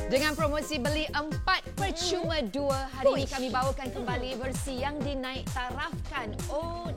Dengan promosi beli 4 percuma 2, hari ini kami bawakan kembali versi yang dinaik tarafkan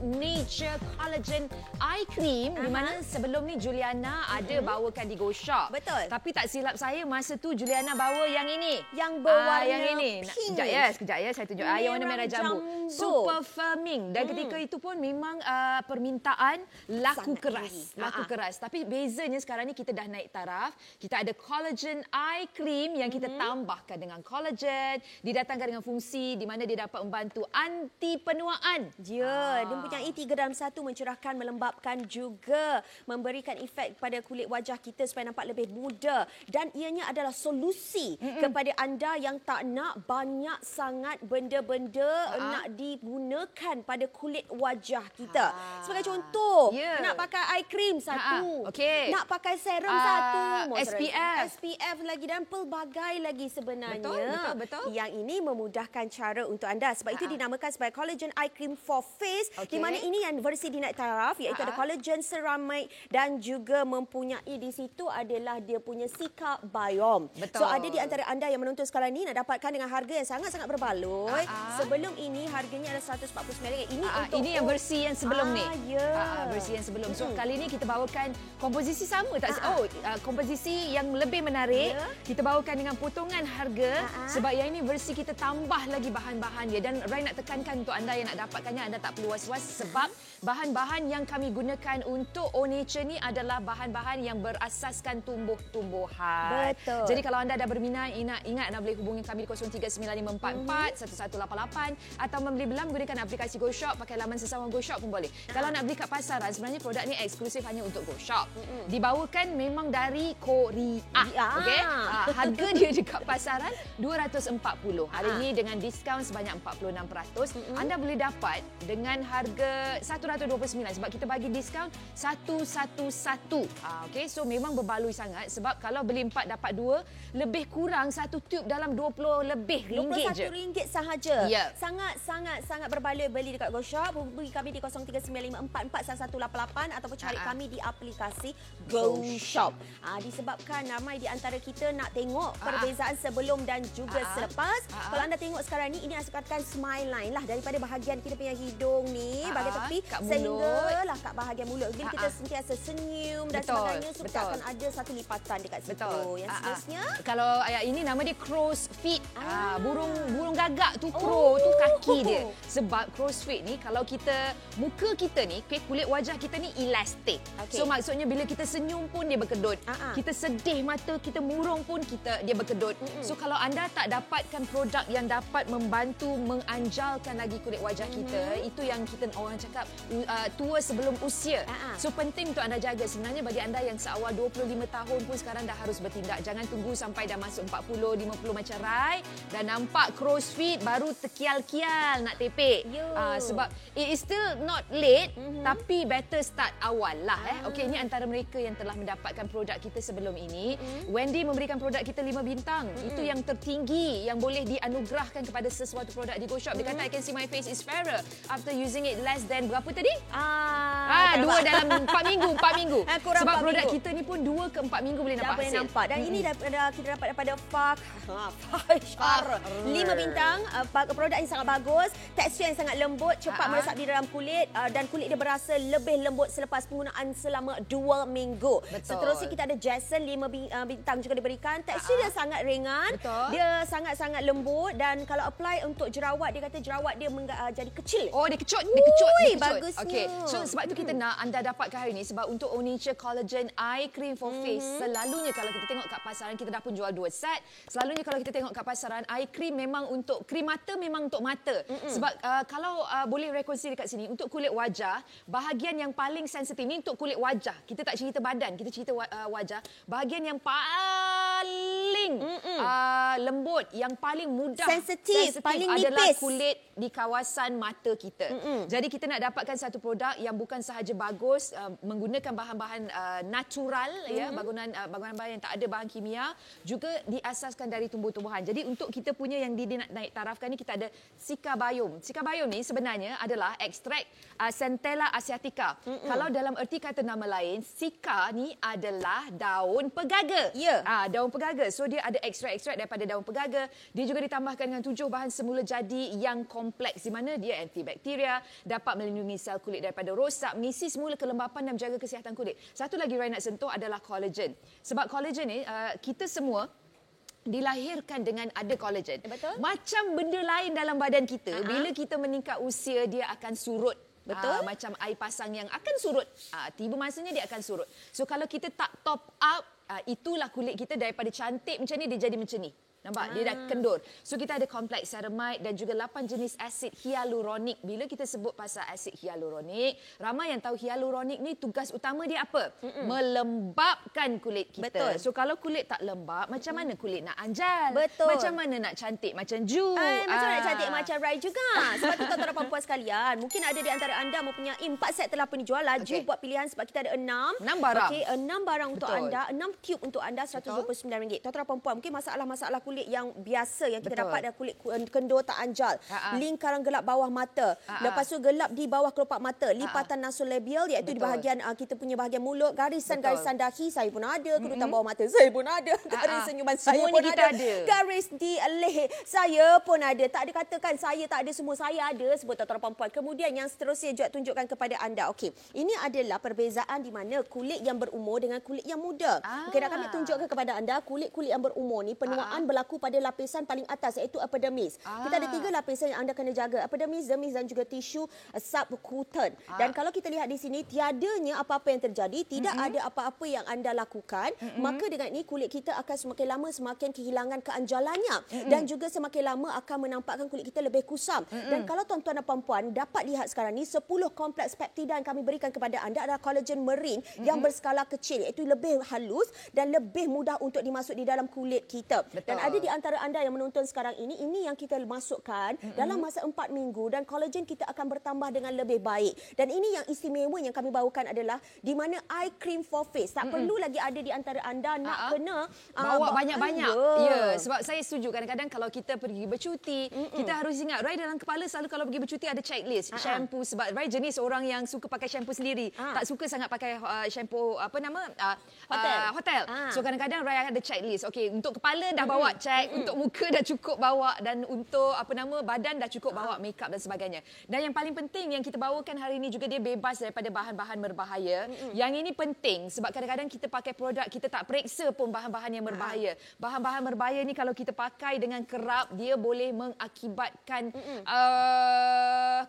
Nature Collagen Eye Cream, di mana sebelum ni Juliana ada bawakan di Go Shop. Betul. Tapi tak silap saya, masa tu Juliana bawa yang ini. Yang berwarna yang ini. pink. Sekejap ya, saya tunjuk. Yang warna merah jambu. Super firming. Dan ketika itu pun memang permintaan laku sangat keras. tinggi. Laku keras. Tapi bezanya sekarang ni kita dah naik taraf. Kita ada Collagen Eye Cream yang kita tambahkan dengan collagen, didatangkan dengan fungsi di mana dia dapat membantu anti penuaan. Ya, dia mempunyai 3 dalam 1, mencerahkan, melembapkan, juga memberikan efek pada kulit wajah kita supaya nampak lebih muda. Dan ianya adalah solusi kepada anda yang tak nak banyak sangat benda-benda nak digunakan pada kulit wajah kita. Sebagai contoh, nak pakai eye cream satu, nak pakai serum satu, SPF lagi dan pelbagai lagi sebenarnya. Betul. Yang ini memudahkan cara untuk anda. Sebab itu dinamakan sebagai Collagen Eye Cream for Face. Di mana ini yang versi dinaik taraf, iaitu ada collagen, ceramide dan juga mempunyai di situ adalah dia punya Cica Biome. So ada di antara anda yang menonton sekarang ni nak dapatkan dengan harga yang sangat-sangat berbaloi. Sebelum ini harganya ada RM149. Ini untuk ini yang versi yang sebelum ni. Versi yang sebelum. So kali ni kita bawakan komposisi sama tak? Komposisi yang lebih menarik. Kita bawakan dengan potongan harga sebab yang ini versi kita tambah lagi bahan-bahan dia. Dan Rai nak tekankan untuk anda yang nak dapatkannya, anda tak perlu was-was sebab bahan-bahan yang kami gunakan untuk Nature ni adalah bahan-bahan yang berasaskan tumbuh-tumbuhan. Betul. Jadi kalau anda dah berminat, ingat anda boleh hubungi kami di 0395441188 atau membeli belah menggunakan aplikasi Go Shop, pakai laman sesama Go Shop pun boleh. Kalau nak beli kat pasaran, sebenarnya produk ni eksklusif hanya untuk Go Shop. Dibawakan memang dari Korea. Okey. Harga dia dekat pasaran RM240. Hari ini dengan diskaun sebanyak 46%, anda boleh dapat dengan harga RM129 sebab kita bagi diskaun 111. Okey, so memang berbaloi sangat sebab kalau beli 4 dapat 2, lebih kurang satu tube dalam 20 lebih ringgit je. RM21 sahaja. Sangat berbaloi beli dekat Go Shop. Hubungi kami di 0395441188 ataupun cari kami di aplikasi Go Shop. Disebabkan ramai di antara kita nak tengok perbezaan sebelum dan juga selepas. Kalau anda tengok sekarang ni, ini asalkan smile line lah daripada bahagian kita punya hidung ni, bahagian tepi sehinggalah kat bahagian mulut. Bila kita sentiasa senyum dan sebagainya, so kita akan ada satu lipatan dekat situ. Yang seterusnya, kalau ini nama dia crow's feet. Burung gagak tu, crow tu kaki dia. Sebab crow's feet ni, kalau muka kita ni, kulit wajah kita ni elastik. So maksudnya bila kita senyum pun dia berkedut. Kita sedih, mata kita murung pun dia berkedut. So kalau anda tak dapatkan produk yang dapat membantu menganjalkan lagi kulit wajah kita, itu yang orang cakap tua sebelum usia. So penting untuk anda jaga. Sebenarnya bagi anda yang seawal 25 tahun pun sekarang dah harus bertindak. Jangan tunggu sampai dah masuk 40, 50 macam Rai dan nampak crow's feet baru terkial-kial nak tepek. Sebab it is still not late, tapi better start awal lah. Okey, ini antara mereka yang telah mendapatkan produk kita sebelum ini. Wendy memberikan produk kita 5 bintang. Itu yang tertinggi yang boleh dianugerahkan kepada sesuatu produk di Go Shop. Dia kata, I can see my face is fairer after using it less than berapa tadi? 2 dalam 4 minggu. Sebab produk kita ni pun 2 ke 4 minggu boleh nampak hasil. Dan ini kita dapat daripada Fakhar. 5 bintang. Produk yang sangat bagus, tekstur yang sangat lembut, cepat meresap di dalam kulit dan kulit dia berasa lebih lembut selepas penggunaan selama 2 minggu. Seterusnya kita ada Jason, 5 bintang juga diberikan. Tekstur dia sangat ringan, dia sangat-sangat lembut dan kalau apply untuk jerawat, dia kata jerawat dia jadi kecil. Dia kecut. Bagusnya. Okey. So sebab tu kita nak anda dapatkan hari ini sebab untuk Nature Collagen Eye Cream for Face, selalunya kalau kita tengok kat pasaran, kita dah pun jual 2 set. Selalunya kalau kita tengok kat pasaran, eye cream memang untuk krim mata, memang untuk mata. Sebab kalau boleh rekonsili dekat sini, untuk kulit wajah, bahagian yang paling sensitif ni untuk kulit wajah. Kita tak cerita badan, kita cerita wajah. Bahagian yang paling lembut, yang paling mudah sensitif paling adalah nipis, kulit di kawasan mata kita. Jadi kita nak dapatkan satu produk yang bukan sahaja bagus, menggunakan bahan-bahan natural, bahan-bahan yang tak ada bahan kimia, juga diasaskan dari tumbuh-tumbuhan. Jadi untuk kita punya yang naik tarafkan ni, kita ada Cica Biome. Cica Biome ni sebenarnya adalah ekstrak Centella asiatica. Kalau dalam erti kata nama lain, Cica ni adalah daun pegaga. Daun pegaga. So So dia ada ekstrak-ekstrak daripada daun pegaga. Dia juga ditambahkan dengan 7 bahan semula jadi yang kompleks di mana dia antibakteria, dapat melindungi sel kulit daripada rosak, mengisi semula kelembapan dan menjaga kesihatan kulit. Satu lagi Rai nak sentuh adalah collagen. Sebab collagen ni kita semua dilahirkan dengan ada collagen. Betul. Macam benda lain dalam badan kita, bila kita meningkat usia dia akan surut. Betul. Macam air pasang yang akan surut. Tiba masanya dia akan surut. So kalau kita tak top up, itulah kulit kita daripada cantik macam ni dia jadi macam ni. Nampak? Dia dah kendur. So kita ada kompleks ceramide dan juga 8 jenis asid hyaluronik. Bila kita sebut pasal asid hyaluronik, ramai yang tahu hyaluronik ni tugas utama dia apa? Melembapkan kulit kita. Betul. So kalau kulit tak lembap, macam mana kulit nak anjal? Betul. Macam mana nak cantik macam Ju? Macam nak cantik macam Rai juga. Sebab tu tuan-tuan dan puan-puan sekalian, mungkin ada di antara anda mempunyai 4 set telapak dijual. Laju buat pilihan sebab kita ada 6. 6 barang. Okey, 6 barang untuk Betul. anda, 6 tube untuk anda, RM129. Tuan-tuan dan puan-puan, mungkin masalah-masalah kulit yang biasa yang kita dapat dari kulit kendur tak anjal, lingkaran gelap bawah mata, lepas tu gelap di bawah kelopak mata, lipatan nasolabial iaitu di bahagian kita punya bahagian mulut, garisan-garisan dahi saya pun ada, kedutan bawah mata saya pun ada, garis senyuman saya pun ada, garis di leher saya pun ada. Tak ada katakan saya tak ada, semua saya ada sebut tuan-tuan dan puan-puan. Kemudian yang seterusnya juga tunjukkan kepada anda. Okey, ini adalah perbezaan di mana kulit yang berumur dengan kulit yang muda. Okey, nak kami tunjukkan kepada anda kulit-kulit yang berumur ni penuaan berlaku pada lapisan paling atas iaitu epidermis. Kita ada 3 lapisan yang anda kena jaga, epidermis, dermis dan juga tisu subcutan. Dan kalau kita lihat di sini tiadanya apa-apa yang terjadi, tidak ada apa-apa yang anda lakukan, maka dengan ini kulit kita akan semakin lama semakin kehilangan keanjalannya dan juga semakin lama akan menampakkan kulit kita lebih kusam. Dan kalau tuan-tuan dan puan-puan dapat lihat sekarang ni 10 kompleks peptida yang kami berikan kepada anda adalah collagen marine yang berskala kecil iaitu lebih halus dan lebih mudah untuk dimasuk di dalam kulit kita. Dan ada di antara anda yang menonton sekarang ini yang kita masukkan dalam masa 4 minggu dan kolagen kita akan bertambah dengan lebih baik. Dan ini yang istimewa yang kami bawakan adalah di mana eye cream for face. Tak perlu lagi ada di antara anda nak kena bawa banyak-banyak. Ya, sebab saya setuju kadang-kadang kalau kita pergi bercuti, kita harus ingat Rai dalam kepala selalu kalau pergi bercuti ada checklist shampoo sebab Rai jenis orang yang suka pakai shampoo sendiri. Tak suka sangat pakai shampoo hotel. So kadang-kadang Rai ada checklist. Okey, untuk kepala dah bawa check, untuk muka dah cukup bawa dan untuk badan dah cukup bawa makeup dan sebagainya. Dan yang paling penting yang kita bawakan hari ini juga dia bebas daripada bahan-bahan berbahaya. Yang ini penting sebab kadang-kadang kita pakai produk kita tak periksa pun bahan-bahan yang berbahaya. Bahan-bahan berbahaya ni kalau kita pakai dengan kerap dia boleh mengakibatkan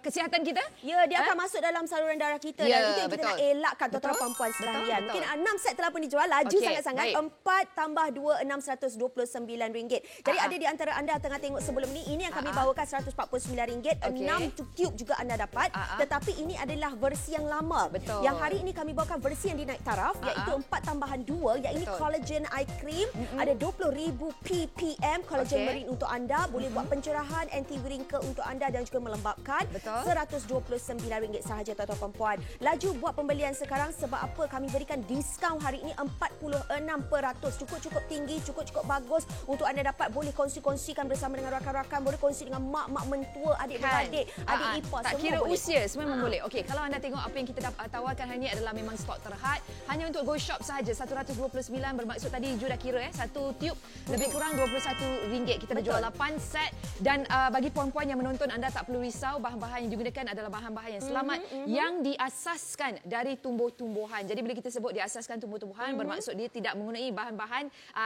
kesihatan kita. Ya, dia akan masuk dalam saluran darah kita dan itu yang kita nak elakkan tuan-tuan dan puan-puan sekalian. Mungkin 6 set telah pun dijual laju sangat-sangat. 4 tambah 2 RM629. Jadi ada di antara anda tengah tengok sebelum ini yang kami bawakan RM149. 6 tube juga anda dapat. Tetapi ini adalah versi yang lama. Yang hari ini kami bawakan versi yang dinaik taraf iaitu 4 tambahan 2 iaitu collagen eye cream. Ada 20,000 ppm collagen marine untuk anda, boleh buat pencerahan, anti wrinkle untuk anda dan juga melembapkan. RM129 sahaja tuan-tuan puan-puan. Laju buat pembelian sekarang sebab apa? Kami berikan diskaun hari ini 46%. Cukup-cukup tinggi, cukup-cukup bagus untuk anda dapat boleh kongsi-kongsikan bersama dengan rakan-rakan, boleh kongsi dengan mak-mak mentua, adik-beradik, adik ipar, tak semua kira boleh. usia, semua memang boleh. Okey, kalau anda tengok apa yang kita tawarkan hari ini adalah memang stok terhad. Hanya untuk Go Shop sahaja RM129 bermaksud tadi Ju dah kira satu tube lebih kurang RM21. Kita dah jual 8 set dan bagi puan-puan yang menonton anda tak perlu risau, bahan-bahan yang digunakan adalah bahan-bahan yang selamat yang diasaskan dari tumbuh-tumbuhan. Jadi bila kita sebut diasaskan tumbuh-tumbuhan bermaksud dia tidak menggunakan bahan-bahan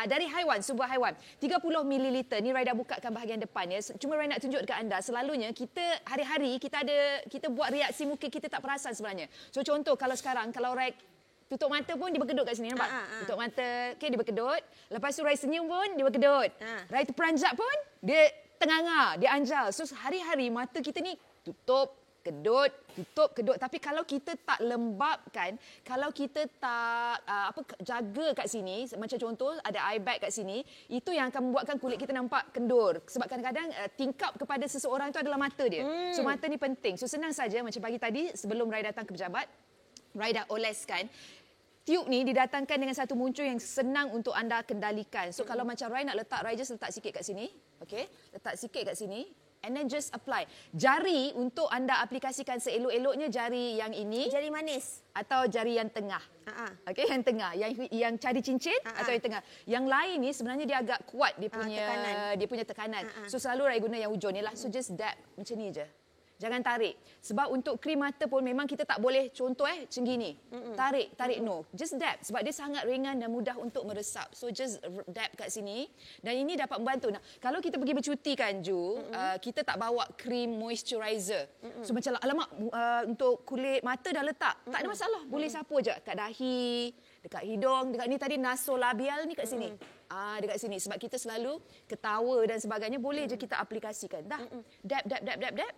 dari haiwan, sebuah haiwan. 30 ml ni Rai dah bukakan bahagian depan ya. Cuma Rai nak tunjuk dekat anda, selalunya kita hari-hari kita buat reaksi muka kita tak perasan sebenarnya. So contoh kalau sekarang kalau Rai tutup mata pun dia berkedut kat sini, nampak? Tutup mata, okey dia berkedut. Lepas tu Rai senyum pun dia berkedut. Rai terperanjat pun dia tenganga, dia anjal. So hari-hari mata kita ni tutup, kedut, tutup, kedut. Tapi kalau kita tak lembapkan, kalau kita tak jaga kat sini, macam contoh ada eye bag kat sini, itu yang akan membuatkan kulit kita nampak kendur. Sebab kadang-kadang tingkap kepada seseorang itu adalah mata dia. So mata ni penting. So senang saja macam pagi tadi sebelum Rai datang ke pejabat, Rai dah oleskan. Tube ni didatangkan dengan satu muncul yang senang untuk anda kendalikan. So kalau macam Rai nak letak, Rai just letak sikit kat sini. Okey, letak sikit kat sini. and then just apply. Jari untuk anda aplikasikan seelok-eloknya jari yang ini. Jari manis. Atau jari yang tengah. Okey, yang tengah. Yang cari cincin atau yang tengah. Yang lain ni sebenarnya dia agak kuat dia punya tekanan. So selalu Rai guna yang hujung ni lah. So just dab macam ni je. Jangan tarik. Sebab untuk krim mata pun memang kita tak boleh contoh macam gini. Tarik no. Just dab sebab dia sangat ringan dan mudah untuk meresap. So just dab kat sini dan ini dapat membantu. Nah, kalau kita pergi bercuti kan Ju, kita tak bawa krim moisturizer. So macam alamak untuk kulit mata dah letak. Tak ada masalah. Boleh sapu je kat dahi, dekat hidung, dekat ni tadi nasolabial ni kat sini. Dekat sini sebab kita selalu ketawa dan sebagainya boleh je kita aplikasikan. Dah. Dab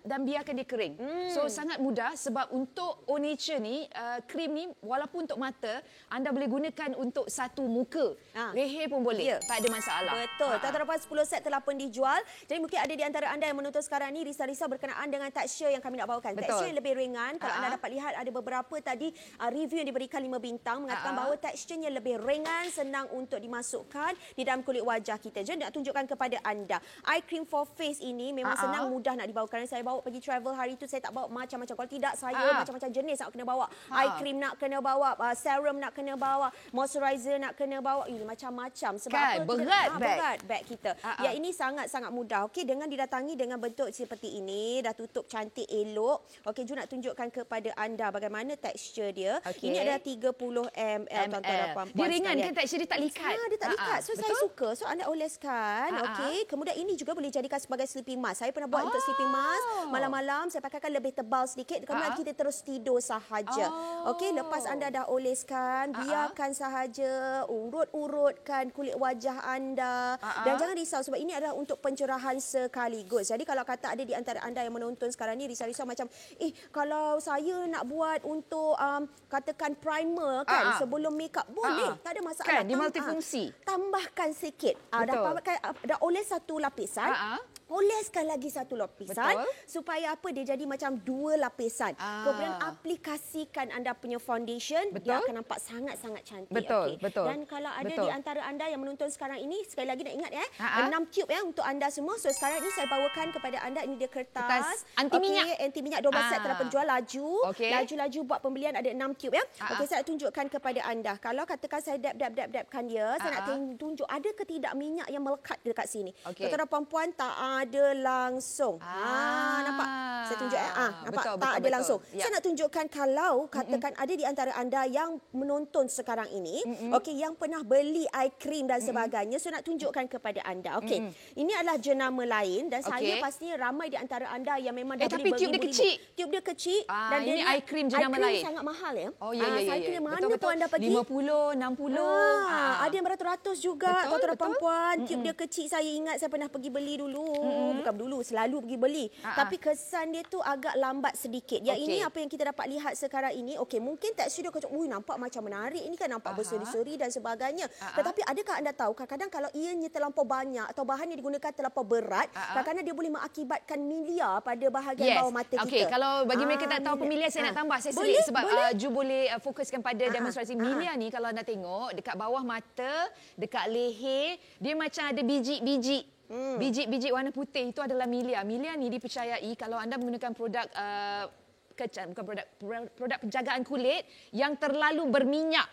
dan biarkan dia kering. So sangat mudah sebab untuk Au Nature ni krim ni walaupun untuk mata anda boleh gunakan untuk satu muka. Leher pun boleh. Tak ada masalah. Betul. Tuan-tuan 10 set telah pun dijual. Jadi mungkin ada di antara anda yang menonton sekarang ni risau-risau berkenaan dengan tekstur yang kami nak bawakan. Tekstur yang lebih ringan. Kalau anda dapat lihat ada beberapa tadi review yang diberikan 5 bintang mengatakan bahawa teksturnya lebih ringan, senang untuk dimasukkan di dalam kulit wajah kita. Jadi nak tunjukkan kepada anda. Eye cream for face ini memang senang mudah nak dibawa. Kerana saya bawa pergi travel hari itu saya tak bawa macam-macam. Kalau tidak saya macam-macam jenis nak kena bawa. Eye cream nak kena bawa, serum nak kena bawa, moisturizer nak kena bawa. Ini macam-macam. Sebab kan, apa? Berat beg kita. Ya ini sangat-sangat mudah. Okey, dengan didatangi dengan bentuk seperti ini, dah tutup cantik elok. Okey, Ju nak tunjukkan kepada anda bagaimana tekstur dia. Ini adalah 30 ml tuan-tuan dan puan-puan. Dia ringan kan tekstur dia tak likat. Dia tak likat. So saya suka. So anda oleskan. Okey. Kemudian ini juga boleh jadikan sebagai sleeping mask. Saya pernah buat untuk sleeping mask. Malam-malam saya pakaikan lebih tebal sedikit. Kemudian kita terus tidur sahaja. Okey. Lepas anda dah oleskan, biarkan sahaja. Urut-urutkan kulit wajah anda. Dan jangan risau sebab ini adalah untuk pencerahan sekaligus. Jadi kalau kata ada di antara anda yang menonton sekarang ni risau-risau macam kalau saya nak buat untuk katakan primer kan sebelum makeup boleh. Tak ada masalah. Kan, dia multifungsi. Tambahkan sikit. Dah oles satu lapisan. Oleskan lagi satu lapisan supaya apa dia jadi macam 2 lapisan. Kemudian aplikasikan anda punya foundation, dia akan nampak sangat-sangat cantik. Betul. Dan kalau ada di antara anda yang menonton sekarang ini, sekali lagi nak ingat 6 tube untuk anda semua. So sekarang ini saya bawakan kepada anda, ini dia kertas anti minyak. Anti minyak 12 set telah penjual. Laju buat pembelian ada 6 tube Okey, saya tunjukkan kepada anda. Kalau katakan saya dabkan dia, saya nak tunjuk ada ke tidak minyak yang melekat dekat sini. Tuan-tuan puan-puan tak ada langsung. Nampak? Saya tunjuk nampak tak ada langsung. Saya nak tunjukkan kalau katakan ada di antara anda yang menonton sekarang ini, okey, yang pernah beli eye cream dan sebagainya, saya nak tunjukkan kepada anda. Okey. Ini adalah jenama lain dan saya pastinya ramai di antara anda yang memang dah beli tapi tube dia kecil. Tube dia kecil dan ini eye cream jenama lain. Sangat mahal ya. Saya kira mana pun anda pergi 50, 60. Ada yang beratus-ratus juga tuan-tuan perempuan. Tube dia kecil, saya ingat saya pernah pergi beli dulu. Bukan dulu, selalu pergi beli. Tapi kesan dia tu agak lambat sedikit. Yang ini apa yang kita dapat lihat sekarang ini. Okey, mungkin tekstur dia kacau, nampak macam menarik. Ini kan nampak berseri-seri dan sebagainya. Tetapi adakah anda tahu kadang-kadang kalau ianya terlampau banyak atau bahan yang digunakan terlampau berat, kadang-kadang dia boleh mengakibatkan milia pada bahagian bawah mata kita. Okey, kalau bagi mereka tak tahu pemilia, saya nak tambah. Saya selit sebab Ju boleh fokuskan pada demonstrasi. Milia ni kalau anda tengok dekat bawah mata, dekat leher, dia macam ada biji-biji. Biji-biji warna putih itu adalah milia. Milia ni dipercayai kalau anda menggunakan produk produk penjagaan kulit yang terlalu berminyak.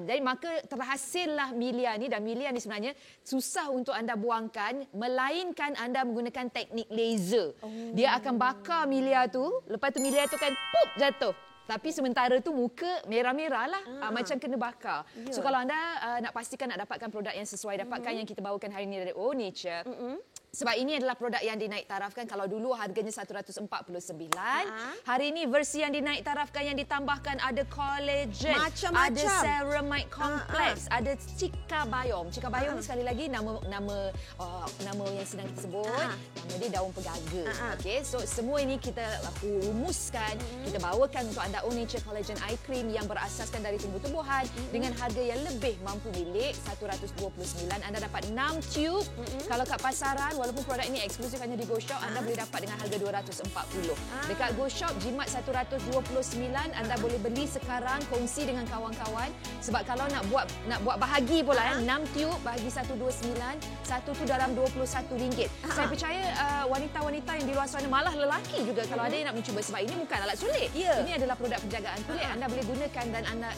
Jadi maka terhasillah milia ni, dan milia ni sebenarnya susah untuk anda buangkan melainkan anda menggunakan teknik laser. Dia akan bakar milia tu, lepas tu milia tu kan jatuh. Tapi sementara tu muka merah-merah lah. Macam kena bakar. So kalau anda nak pastikan nak dapatkan produk yang sesuai, dapatkan yang kita bawakan hari ini dari Au Nature. Sebab ini adalah produk yang dinaik tarafkan. Kalau dulu harganya 149, hari ini versi yang dinaik tarafkan yang ditambahkan ada collagen, ada ceramide complex, ada Cicabiome. Cicabiome ni sekali lagi nama yang sedang kita sebut. Nama dia daun pegaga. Okey, so semua ini kita rumuskan, kita bawakan untuk anda Au Nature Collagen Eye Cream yang berasaskan dari tumbuh-tumbuhan dengan harga yang lebih mampu milik, 129. Anda dapat 6 tube. Kalau kat pasaran walaupun produk ini eksklusif hanya di Go Shop, anda boleh dapat dengan harga 240. Dekat Go Shop, jimat 129, anda boleh beli sekarang, kongsi dengan kawan-kawan. Sebab kalau nak buat bahagi pula, 6 tiub bahagi 129, satu tu dalam RM21. Saya percaya wanita-wanita yang di luar sana, malah lelaki juga kalau ada yang nak mencuba, sebab ini bukan alat sulit. Ini adalah produk penjagaan kulit. Anda boleh gunakan dan anda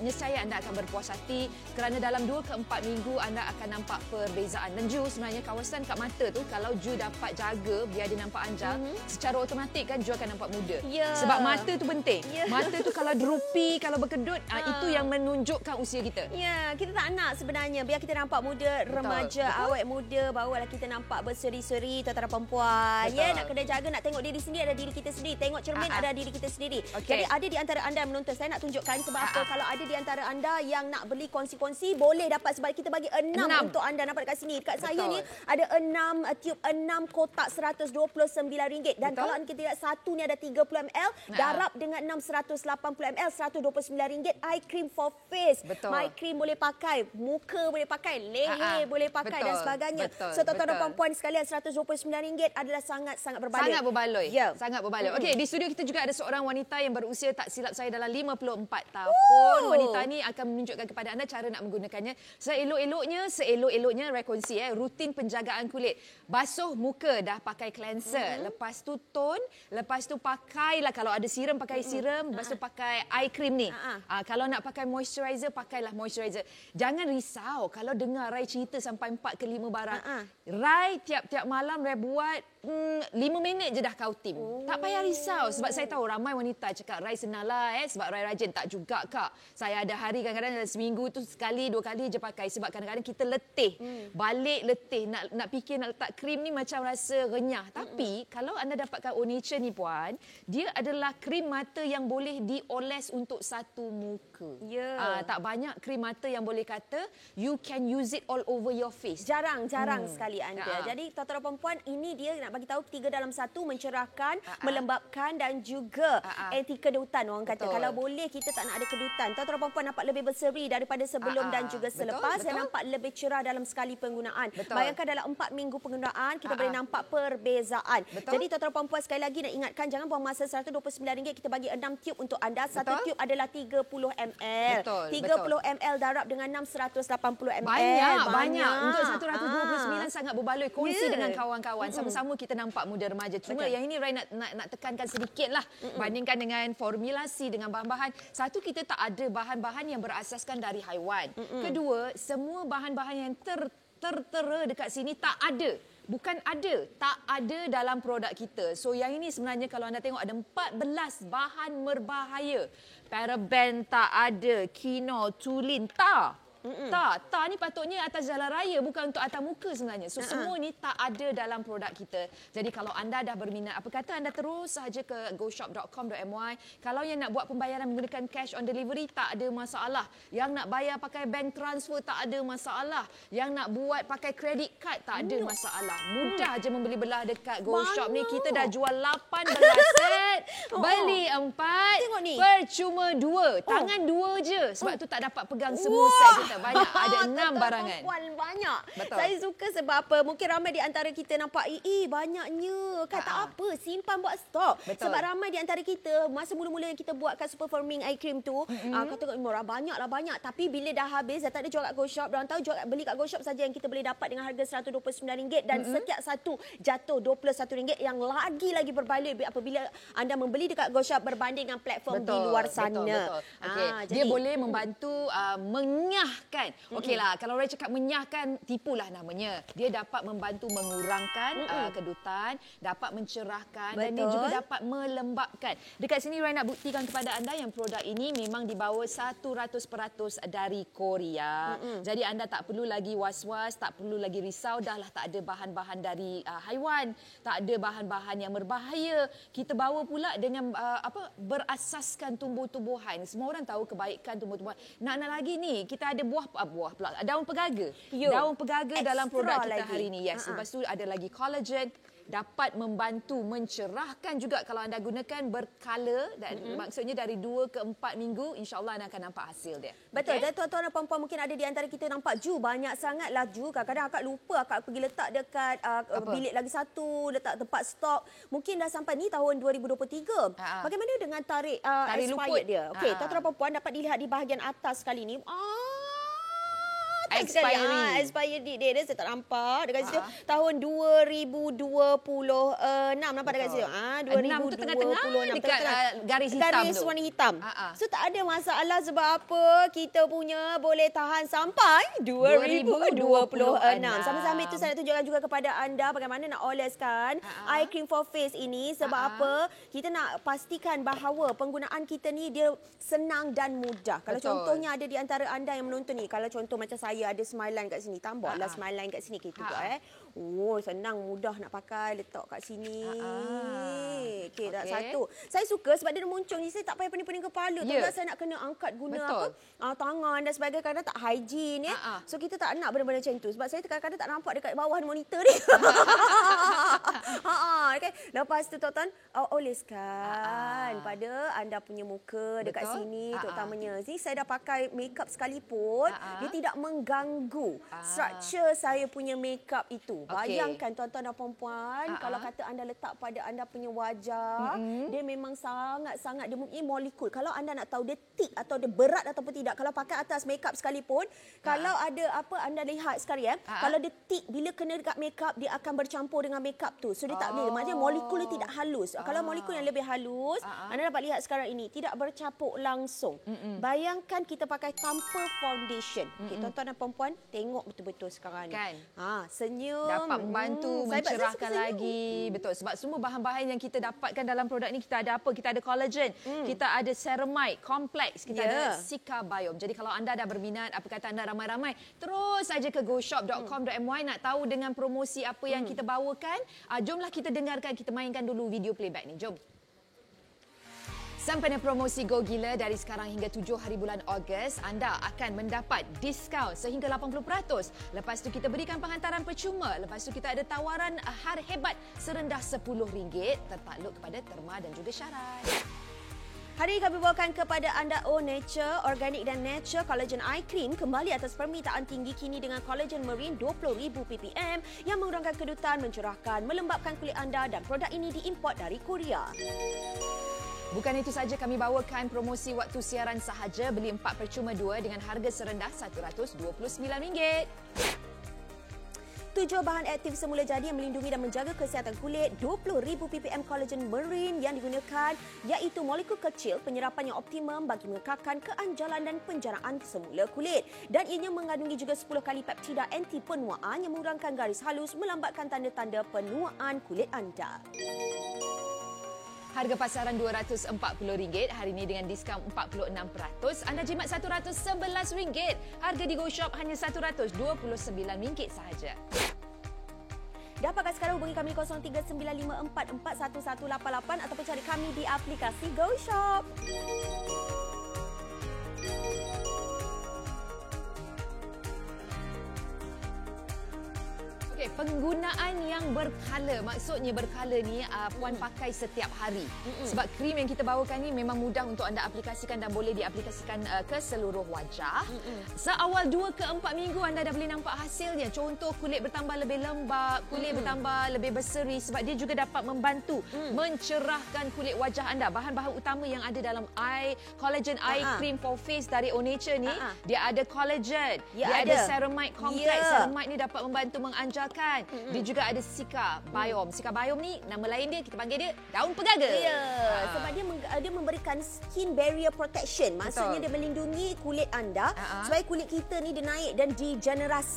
nescaya anda akan berpuas hati kerana dalam 2 ke 4 minggu anda akan nampak perbezaan. Dan Ju, sebenarnya kawasan kat mata tu, kalau Ju dapat jaga biar dia nampak anjang, secara automatik kan Ju akan nampak muda. Sebab mata tu penting. Mata tu kalau droopy, kalau berkedut, itu yang menunjukkan usia kita. Kita tak nak sebenarnya biar kita nampak muda, remaja, awet muda, barulah kita nampak berseri-seri, tuan-tuan perempuan. Nak kena jaga, nak tengok diri sendiri, ada diri kita sendiri. Tengok cermin, ada diri kita sendiri. Jadi ada di antara anda yang menonton, saya nak tunjukkan sebab apa. Kalau ada di antara anda yang nak beli kongsi-kongsi, boleh dapat sebab kita bagi 6 untuk anda. Nampak dekat sini. Dekat saya ni ada 6 tiub, 6 kotak RM129. Dan kalau kita lihat satu ni ada 30ml, darab dengan 6 180ml, RM129. Eye cream for face. My cream boleh pakai, muka boleh pakai, leher boleh pakai dan sebagainya. So tuan-tuan dan puan-puan sekalian, RM129 adalah sangat-sangat berbaloi. Sangat berbaloi. Sangat berbaloi. Okey, di studio kita juga ada seorang wanita yang berusia tak silap saya dalam 54 tahun. Wanita ni akan menunjukkan kepada anda cara nak menggunakannya. Seelok-eloknya rekonsili rutin penjagaan kulit. Basuh muka dah pakai cleanser, lepas tu tone, lepas tu pakailah kalau ada serum pakai serum, lepas tu pakai eye cream ni. Kalau nak pakai moisturizer, pakailah moisturizer. Jangan risau kalau dengar Rai cerita sampai 4 ke 5 barang. Rai tiap-tiap malam Rai buat 5 minit je dah kautim. Tak payah risau sebab saya tahu ramai wanita cakap Rai senanglah sebab Rai rajin. Tak juga Kak. Saya ada hari kadang-kadang dalam seminggu tu sekali 2 kali je pakai sebab kadang-kadang kita letih. Balik letih nak fikir nak letak krim ni macam rasa renyah. Tapi kalau anda dapatkan Au Nature ni puan, dia adalah krim mata yang boleh dioles untuk satu muka. Tak banyak krim mata yang boleh kata you can use it all over your face. Jarang sekali anda. Jadi tuan-tuan dan puan, ini dia nak bagi tahu 3 dalam 1, mencerahkan, melembapkan dan juga anti kedutan orang kata. Kalau boleh kita tak nak ada kedutan. Tuan-tuan dan puan nampak lebih berseri daripada sebelum dan juga selepas dan nampak lebih cerah dalam sekali penggunaan. Bayangkan dalam 4 minggu penggunaan kita boleh nampak perbezaan. Jadi tuan-tuan dan puan sekali lagi nak ingatkan, jangan buang masa. RM129 kita bagi 6 tiub untuk anda. Satu tiub adalah 30ml. 30ml darab dengan 6 180ml. Banyak. Untuk RM129 sangat berbaloi. Kongsi dengan kawan-kawan. Sama-sama kita nampak muda remaja. Cuma yang ini Rai nak tekankan sedikitlah bandingkan dengan formulasi dengan bahan-bahan. Satu, kita tak ada bahan-bahan yang berasaskan dari haiwan. Kedua, semua bahan-bahan yang tertera dekat sini tak ada. Bukan ada, tak ada dalam produk kita. So yang ini sebenarnya kalau anda tengok ada 14 bahan berbahaya. Paraben tak ada, quinol, tulin tak. Tak ni patutnya atas jalan raya, bukan untuk atas muka sebenarnya. So semua ni tak ada dalam produk kita. Jadi kalau anda dah berminat, apa kata anda terus sahaja ke goshop.com.my. Kalau yang nak buat pembayaran menggunakan cash on delivery, tak ada masalah. Yang nak bayar pakai bank transfer, tak ada masalah. Yang nak buat pakai credit card, tak ada masalah. Mudah je membeli belah dekat GoShop ni. Kita dah jual 18 set. Beli 4, percuma 2. Tangan 2 je. Sebab tu tak dapat pegang semua set kita. Banyak, ada 6 barangan. Banyak. Saya suka sebab apa? Mungkin ramai di antara kita nampak, banyaknya. Tak apa, simpan buat stok. Sebab ramai di antara kita, masa mula-mula yang kita buat kat Super Firming Eye Cream tu, kata murah, banyak. Tapi bila dah habis, dah tak ada jual kat GoShop. Diorang tahu beli kat GoShop saja yang kita boleh dapat dengan harga RM129 dan setiap satu jatuh RM21 yang lagi berbaloi apabila anda membeli dekat GoShop berbanding dengan platform di luar sana. Dia boleh membantu menyah. Okeylah, kalau Rai cakap menyahkan, tipulah namanya. Dia dapat membantu mengurangkan kedutan, dapat mencerahkan dan dia juga dapat melembapkan. Dekat sini Rai nak buktikan kepada anda yang produk ini memang dibawa 100% dari Korea. Jadi anda tak perlu lagi was-was, tak perlu lagi risau, dahlah tak ada bahan-bahan dari haiwan, tak ada bahan-bahan yang berbahaya. Kita bawa pula dengan berasaskan tumbuh-tumbuhan. Semua orang tahu kebaikan tumbuh-tumbuhan. Nak lagi ni, kita ada buah pula. Daun pegaga. Daun pegaga dalam produk kita hari ini. Lepas tu ada lagi collagen, dapat membantu mencerahkan juga kalau anda gunakan berkala dan maksudnya dari 2 ke 4 minggu, insya-Allah anda akan nampak hasil dia. Betul. Dan tuan-tuan dan puan-puan mungkin ada di antara kita nampak Ju banyak sangatlah Ju. Kadang-kadang akak lupa akak pergi letak dekat bilik lagi satu, letak tempat stok. Mungkin dah sampai ni tahun 2023. Bagaimana dengan tarikh expired dia? Okey, tuan-tuan dan puan dapat dilihat di bahagian atas kali ni. Expiry date dia saya tak nampak dekat situ tahun 2026 nampak dekat situ. 2026 tu tengah-tengah dekat garis hitam garis warna hitam. So tak ada masalah sebab apa kita punya boleh tahan sampai 2026. Sama-sama itu saya nak tunjukkan juga kepada anda bagaimana nak oleskan eye cream for face ini sebab apa? Kita nak pastikan bahawa penggunaan kita ni dia senang dan mudah. Kalau contohnya ada di antara anda yang menonton ni, kalau contoh macam saya ada smile line kat sini, tambahlah smile line kat sini kita buat senang mudah nak pakai, letak kat sini. Okey, dah satu. Saya suka sebab dia muncul ni, saya tak payah pening-pening kepala. Tak saya nak kena angkat guna tangan dan sebagainya kerana tak hygiene So kita tak nak benda-benda macam tu sebab saya kadang-kadang tak nampak dekat bawah monitor ni. Okay. Lepas tu tuan-tuan oleskan pada anda punya muka dekat sini terutamanya. Ni saya dah pakai makeup sekalipun dia tidak mengganggu struktur saya punya makeup itu. Bayangkan tuan-tuan dan puan-puan kalau kata anda letak pada anda punya wajah dia memang sangat-sangat dia mempunyai molekul. Kalau anda nak tahu dia thick atau dia berat ataupun tidak, kalau pakai atas makeup sekalipun, kalau ada apa anda lihat sekarang kalau dia thick bila kena dekat makeup dia akan bercampur dengan makeup tu. So dia tak boleh. Maksudnya molekul dia tidak halus. Kalau molekul yang lebih halus, anda dapat lihat sekarang ini tidak bercampur langsung. Bayangkan kita pakai tanpa foundation. Okay, tuan-tuan dan puan-puan tengok betul-betul sekarang ni. Senyum dapat membantu mencerahkan lagi. Betul, sebab semua bahan-bahan yang kita dapatkan dalam produk ni kita ada apa? Kita ada collagen, kita ada ceramide kompleks, kita ada Cica Biome. Jadi kalau anda dah berminat, apa kata anda ramai-ramai, terus saja ke goshop.com.my nak tahu dengan promosi apa yang kita bawakan. Jomlah kita dengarkan, kita mainkan dulu video playback ni. Jom. Sempena promosi Go Gila dari sekarang hingga 7 hari bulan Ogos, anda akan mendapat diskaun sehingga 80%. Lepas tu kita berikan penghantaran percuma. Lepas tu kita ada tawaran har hebat serendah RM10 tertakluk kepada terma dan juga syarat. Hari ini kami bawakan kepada anda Nature, Organic dan Nature Collagen Eye Cream kembali atas permintaan tinggi kini dengan collagen marine 20,000 ppm yang mengurangkan kedutan, mencerahkan, melembapkan kulit anda dan produk ini diimport dari Korea. Bukan itu saja, kami bawakan promosi waktu siaran sahaja, beli 4 percuma 2 dengan harga serendah RM129. 7 bahan aktif semula jadi yang melindungi dan menjaga kesihatan kulit, 20,000 ppm collagen marine yang digunakan iaitu molekul kecil penyerapan yang optimum bagi mengekalkan keanjalan dan penjaraan semula kulit. Dan ianya mengandungi juga 10 kali peptida anti penuaan yang mengurangkan garis halus, melambatkan tanda-tanda penuaan kulit anda. Harga pasaran RM240, hari ini dengan diskaun 46%, anda jimat RM111. Harga di GoShop hanya RM129 sahaja. Dapatkan sekarang, hubungi kami 0395441188 ataupun cari kami di aplikasi GoShop. Okey, penggunaan yang berkala. Maksudnya berkala ni puan pakai setiap hari. Sebab krim yang kita bawakan ni memang mudah untuk anda aplikasikan dan boleh diaplikasikan ke seluruh wajah. Seawal 2 ke 4 minggu anda dah boleh nampak hasilnya. Contoh, kulit bertambah lebih lembab, kulit bertambah lebih berseri sebab dia juga dapat membantu mencerahkan kulit wajah anda. Bahan-bahan utama yang ada dalam collagen eye cream for face dari Nature ni, dia ada collagen, dia ada ceramide kompleks. Ceramide ni dapat membantu menganjarkan. Dia juga ada Cica Biome. Cica Biome ni nama lain dia, kita panggil dia daun pegaga. Sebab dia memberikan skin barrier protection. Maksudnya dia melindungi kulit anda supaya kulit kita ni dia naik dan digenerate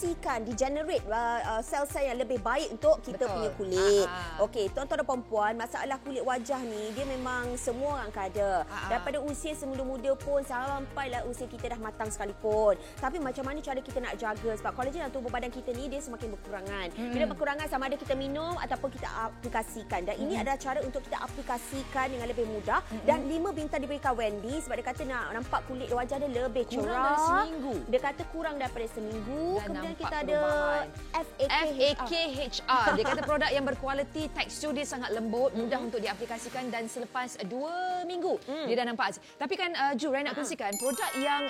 sel-sel yang lebih baik untuk kita punya kulit. Okey, tuan-tuan dan puan-puan, masalah kulit wajah ni dia memang semua orang ada. Daripada usia semuda-muda pun sampailah usia kita dah matang sekalipun. Tapi macam mana cara kita nak jaga sebab kolagen dalam tubuh badan kita ni dia semakin berkurangan. Bila berkurangan sama ada kita minum ataupun kita aplikasikan. Dan ini adalah cara untuk kita aplikasikan dengan lebih mudah. Dan 5 bintang diberikan Wendy sebab dia kata nak nampak kulit wajah dia lebih cerah. Kurang dari seminggu. Dia kata kurang daripada seminggu. Dan kemudian nampak kita ada perubahan. FAKHR. Dia kata produk yang berkualiti, tekstur dia sangat lembut, mudah untuk diaplikasikan dan selepas 2 minggu dia dah nampak hasil. Tapi kan Ju, nak kongsikan produk yang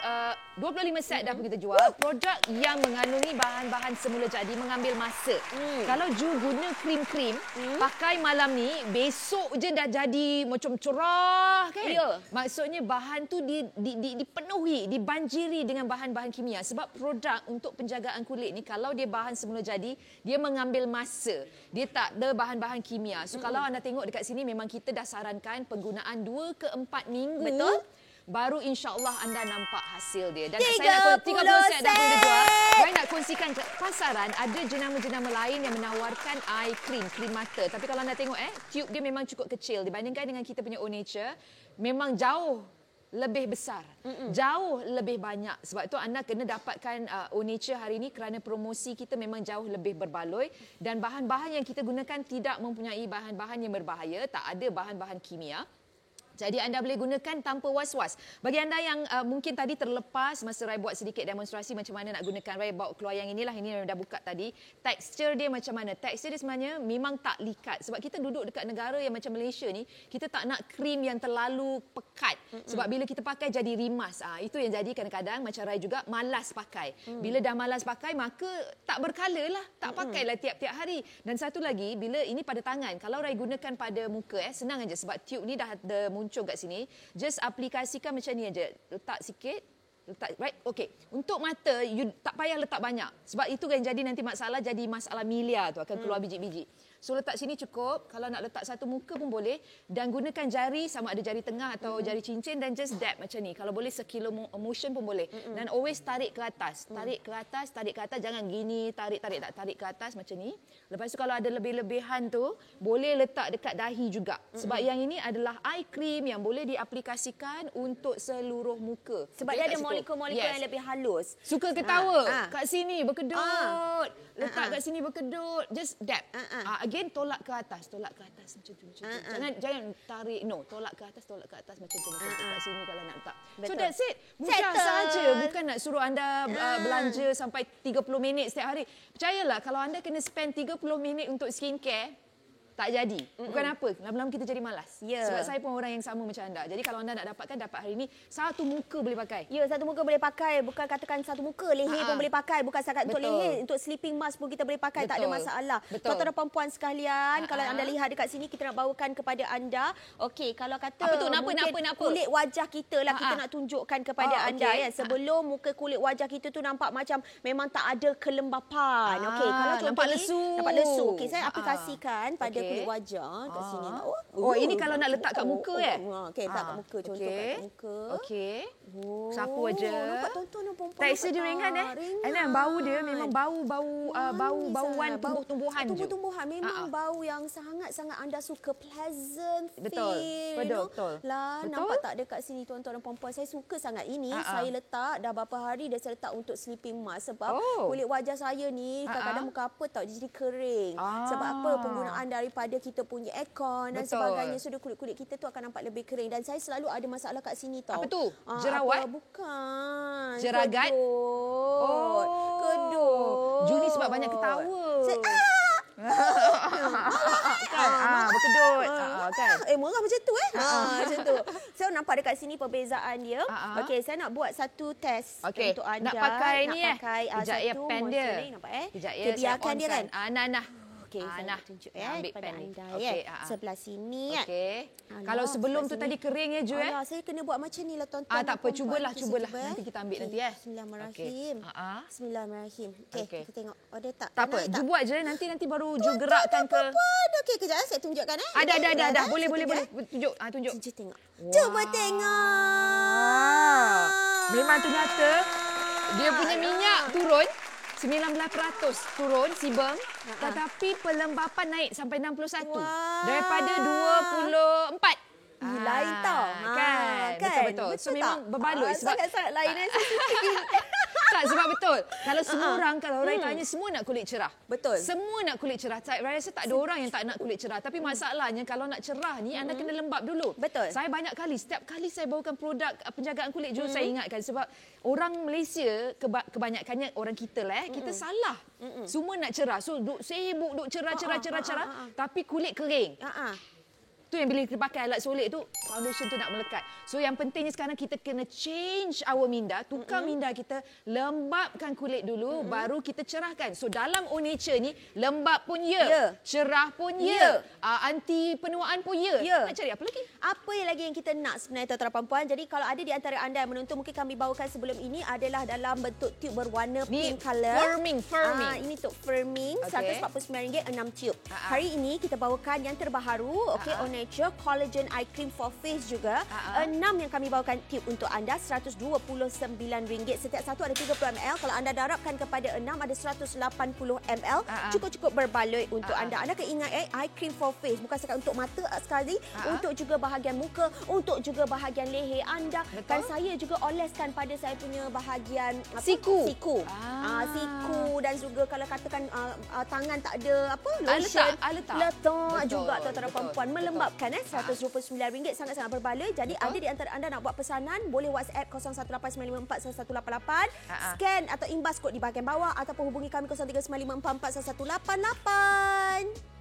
25 set dah kita jual, produk yang mengandungi bahan-bahan semula jadi, mengambil masa. Kalau Ju guna krim-krim, pakai malam ni, besok je dah jadi macam cerah kan? Ya. Maksudnya bahan tu dipenuhi, dibanjiri dengan bahan-bahan kimia. Sebab produk untuk penjagaan kulit ni, kalau dia bahan semula jadi, dia mengambil masa. Dia tak ada bahan-bahan kimia. So kalau anda tengok dekat sini, memang kita dah sarankan penggunaan 2 ke 4 minggu. Betul. Baru insya-Allah anda nampak hasil dia. Dan 30 saya nak 30 set dah boleh jual. set. Saya nak kongsikan ke pasaran ada jenama-jenama lain yang menawarkan eye cream, krim mata. Tapi kalau anda tengok tube dia memang cukup kecil dibandingkan dengan kita punya O Nature, memang jauh lebih besar. Jauh lebih banyak. Sebab itu anda kena dapatkan O Nature hari ini kerana promosi kita memang jauh lebih berbaloi dan bahan-bahan yang kita gunakan tidak mempunyai bahan-bahan yang berbahaya, tak ada bahan-bahan kimia. Jadi anda boleh gunakan tanpa was-was. Bagi anda yang mungkin tadi terlepas masa Rai buat sedikit demonstrasi macam mana nak gunakan, Rai bawa keluar yang inilah, ini yang dah buka tadi. Tekstur dia macam mana? Tekstur dia sebenarnya memang tak likat. Sebab kita duduk dekat negara yang macam Malaysia ni, kita tak nak krim yang terlalu pekat. Sebab bila kita pakai jadi rimas. Itu yang jadi kadang-kadang macam Rai juga malas pakai. Bila dah malas pakai maka tak berkala lah. Tak pakailah tiap-tiap hari. Dan satu lagi, bila ini pada tangan, kalau Rai gunakan pada muka senang aja sebab tube ni dah ada muncul kat sini, just aplikasikan macam ni aja. Letak sikit, letak right. Okey. Untuk mata you tak payah letak banyak. Sebab itu yang jadi nanti jadi masalah milia tu, akan keluar biji-biji. So letak sini cukup. Kalau nak letak satu muka pun boleh. Dan gunakan jari, sama ada jari tengah atau jari cincin, dan just dab macam ni. Kalau boleh sekilo motion pun boleh. Dan always tarik ke atas. Tarik ke atas, tarik ke atas. Jangan gini, tarik ke atas macam ni. Lepas tu kalau ada lebih-lebihan tu, boleh letak dekat dahi juga. Sebab yang ini adalah eye cream yang boleh diaplikasikan untuk seluruh muka. Sebab dia ada molekul-molekul yang lebih halus. Suka ketawa. Kat sini berkedut. Letak kat sini berkedut. Just dab. Again, tolak ke atas macam tu. Jangan tarik, tolak ke atas macam tu. Kat sini kalau nak letak. Betul. So that's it. Mudah saja. Bukan nak suruh anda belanja sampai 30 minit setiap hari. Percayalah, kalau anda kena spend 30 minit untuk skincare, tak jadi. Bukan apa. Lama-lama kita jadi malas. Sebab saya pun orang yang sama macam anda. Jadi kalau anda nak dapatkan, dapat hari ini, satu muka boleh pakai. Ya, satu muka boleh pakai. Bukan katakan satu muka, leher pun boleh pakai. Bukan setakat untuk leher, untuk sleeping mask pun kita boleh pakai. Tak ada masalah. Tuan-tuan dan perempuan sekalian, kalau anda lihat dekat sini, kita nak bawakan kepada anda. Okey, kalau kata apa tu? Apa? Kulit wajah kita lah, kita nak tunjukkan kepada anda. Ya. Sebelum muka kulit wajah kita tu nampak macam memang tak ada kelembapan. Okey, kalau nampak lesu. Nampak lesu. Okey, saya aplikasikan pada kulit wajah kat sini. Ini kalau nak letak kat muka Okey, letak kat muka. Contoh kat muka. Okey. Sapu aja. Nampak tuan-tuan dan perempuan. Tekstur dia ringan Ringan. Bau dia memang bauan tumbuh-tumbuhan je. Tumbuh-tumbuhan memang bau yang sangat-sangat anda suka, pleasant feel. Betul. Nampak tak dekat sini tuan-tuan dan perempuan, saya suka sangat ini. Saya letak dah berapa hari dah saya letak untuk sleeping mask sebab kulit wajah saya ni kadang-kadang muka apa tau jadi kering. Sebab apa? Penggunaan daripada kita punya aircon dan sebagainya, sudah kulit-kulit kita tu akan nampak lebih kering. Dan saya selalu ada masalah kat sini tau. Apa tu? Jerawat? Bukan. Jeragat? Kedut. Juni sebab banyak ketawa. Berkedut. Kan? Murah macam tu macam tu. So nampak dekat sini perbezaan dia. Okey, saya nak buat satu test untuk anda. Nak pakai ni Kejap ya, pen dia. Nampak Kejap ya, biarkan dia kan. Nah. Okey, saya nak tunjuk ambil pada pen anda ni. sebelah sini Okey. Kalau sebelum tu tadi kering ya Ju saya kena buat macam ni lah tuan-tuan. Tak apa, cubalah. Nanti kita ambil nanti Bismillahirrahmanirrahim. Bismillahirrahmanirrahim. Okey, kita tengok. Ada tak? Tak apa, Ju buat je, nanti baru Ju gerakkan ke. Okey, kejap saya tunjukkan Ada. Boleh. Tunjuk. Cuba tengok. Cuba tengok. Memang ternyata dia punya minyak turun 19% turun sebum, tetapi pelembapan naik sampai 61 daripada 24. Lain tau. Kan? Betul. So memang berbaloi sebab sangat-sangat lain. Tak, sebab betul. Kalau semua orang, kalau Rai tanya, semua nak kulit cerah. Betul. Semua nak kulit cerah. Rai rasa tak ada orang yang tak nak kulit cerah. Tapi masalahnya kalau nak cerah ni, anda kena lembap dulu. Betul. Saya banyak kali, setiap kali saya bawakan produk penjagaan kulit juga saya ingatkan. Sebab orang Malaysia, kebanyakannya orang kita lah, kita salah. Semua nak cerah. So, duk sibuk, duk cerah. Tapi kulit kering. Tu yang bila kita pakai alat solek tu, foundation tu nak melekat. So yang pentingnya sekarang kita kena change our minda, tukar minda kita, lembapkan kulit dulu, baru kita cerahkan. So dalam O Nature ni, lembap pun cerah pun anti penuaan pun Nak cari apa lagi? Apa yang lagi yang kita nak sebenarnya tuan-tuan dan puan? Jadi kalau ada di antara anda yang menonton, mungkin kami bawakan sebelum ini adalah dalam bentuk tube berwarna pink color. Firming. Ini untuk firming, RM149, 6 tube. Hari ini kita bawakan yang terbaharu, O Nature Collagen Eye Cream for Face juga. 6 yang kami bawakan tube untuk anda, RM129. Setiap satu ada 30 ml. Kalau anda darabkan kepada 6 ada 180 ml. Cukup-cukup berbaloi untuk anda. Anda kena ingat eye cream for face bukan sekadar untuk mata sekali, untuk juga bahagian muka, untuk juga bahagian leher anda. Kan saya juga oleskan pada saya punya bahagian siku. Siku dan juga kalau katakan tangan tak ada lotion, letak juga tuan-tuan perempuan, melembapkan RM129, sangat-sangat berbaloi. Jadi ada di antara anda nak buat pesanan, boleh WhatsApp 0189541188, scan atau imbas kod di bahagian bawah, ataupun hubungi kami 0395441188.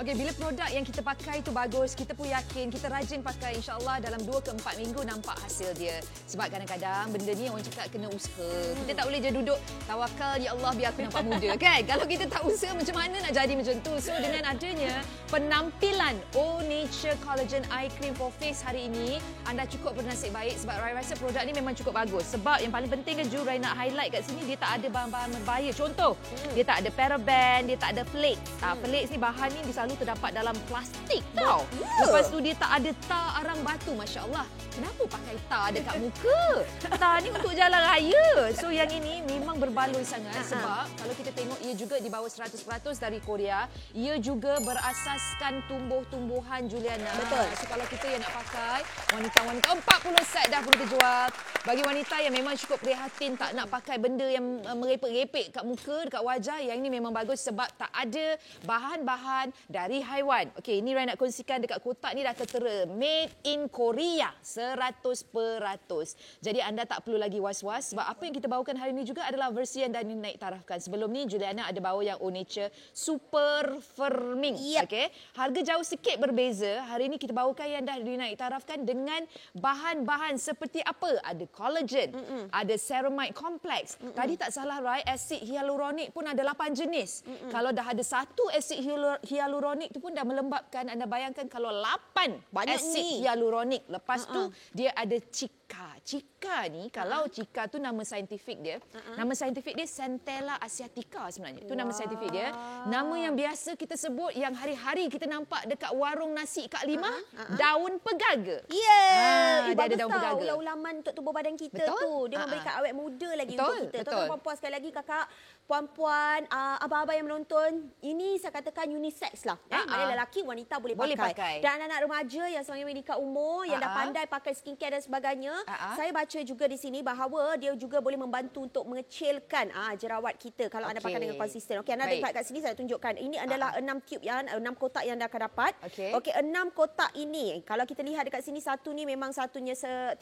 Okey, bila produk yang kita pakai itu bagus, kita pun yakin, kita rajin pakai, insya-Allah dalam 2 ke 4 minggu nampak hasil dia. Sebab kadang-kadang benda ni orang cakap kena usaha. Kita tak boleh je duduk tawakal, ya Allah biar aku nampak muda, kan? Kalau kita tak usaha, macam mana nak jadi macam tu? So dengan adanya penampilan O Nature Collagen Eye Cream for Face hari ini, anda cukup bernasib baik sebab Rai rasa produk ni memang cukup bagus. Sebab yang paling penting kan Rai nak highlight kat sini, dia tak ada bahan-bahan berbahaya. Contoh, dia tak ada paraben, dia tak ada flakes. Flakes ni bahan ni selalu terdapat dalam plastik tau. Lepas tu dia tak ada tar arang batu. Masya Allah. Kenapa pakai tar dekat muka? Tar ni untuk jalan raya. So yang ini memang berbaloi sangat sebab kalau kita tengok ia juga di bawah 100% dari Korea. Ia juga berasaskan tumbuh-tumbuhan, Juliana. Betul. So kalau kita yang nak pakai, wanita-wanita 40 set dah boleh terjual. Bagi wanita yang memang cukup prihatin tak nak pakai benda yang merepek-repek kat muka, dekat wajah, yang ini memang bagus sebab tak ada bahan-bahan dari haiwan. Okey, ini Rai nak kongsikan dekat kotak ni dah tertera Made in Korea 100%. Jadi anda tak perlu lagi was-was sebab apa yang kita bawakan hari ini juga adalah versi yang dah dinaik tarafkan. Sebelum ni Juliana ada bawa yang O Nature Super Firming. Okey, harga jauh sikit berbeza. Hari ini kita bawakan yang dah dinaik tarafkan dengan bahan-bahan seperti apa? Ada collagen, ada ceramide complex. Tadi tak salah Rai, asid hyaluronik pun ada 8 jenis. Kalau dah ada satu asid hyaluronik tu pun dah melembapkan. Anda bayangkan kalau 8 asid hyaluronik. Lepas tu dia ada Cica. Cica ni, kalau Cica tu nama saintifik dia. Nama saintifik dia Centella asiatica sebenarnya. Tu nama saintifik dia. Nama yang biasa kita sebut yang hari-hari kita nampak dekat warung nasi Kak Limah, daun pegaga. Dia ada daun pegaga. Ular-ulaman untuk tubuh badan kita tu. Dia memberikan awet muda lagi untuk kita. Tuan-tuan puan-puan sekali lagi, kakak, puan-puan, abang-abang yang menonton, ini saya katakan unisex lah. Mana lelaki, wanita boleh pakai. Dan anak-anak remaja yang selama ini dekat umur, yang dah pandai pakai skincare dan sebagainya, saya baca juga di sini bahawa dia juga boleh membantu untuk mengecilkan jerawat kita kalau anda pakai dengan konsisten. Okey, anda lihat kat sini saya tunjukkan. Ini adalah 6 tube 6 kotak yang anda akan dapat. Okey, 6 kotak ini. Kalau kita lihat dekat sini, satu ni memang satunya 30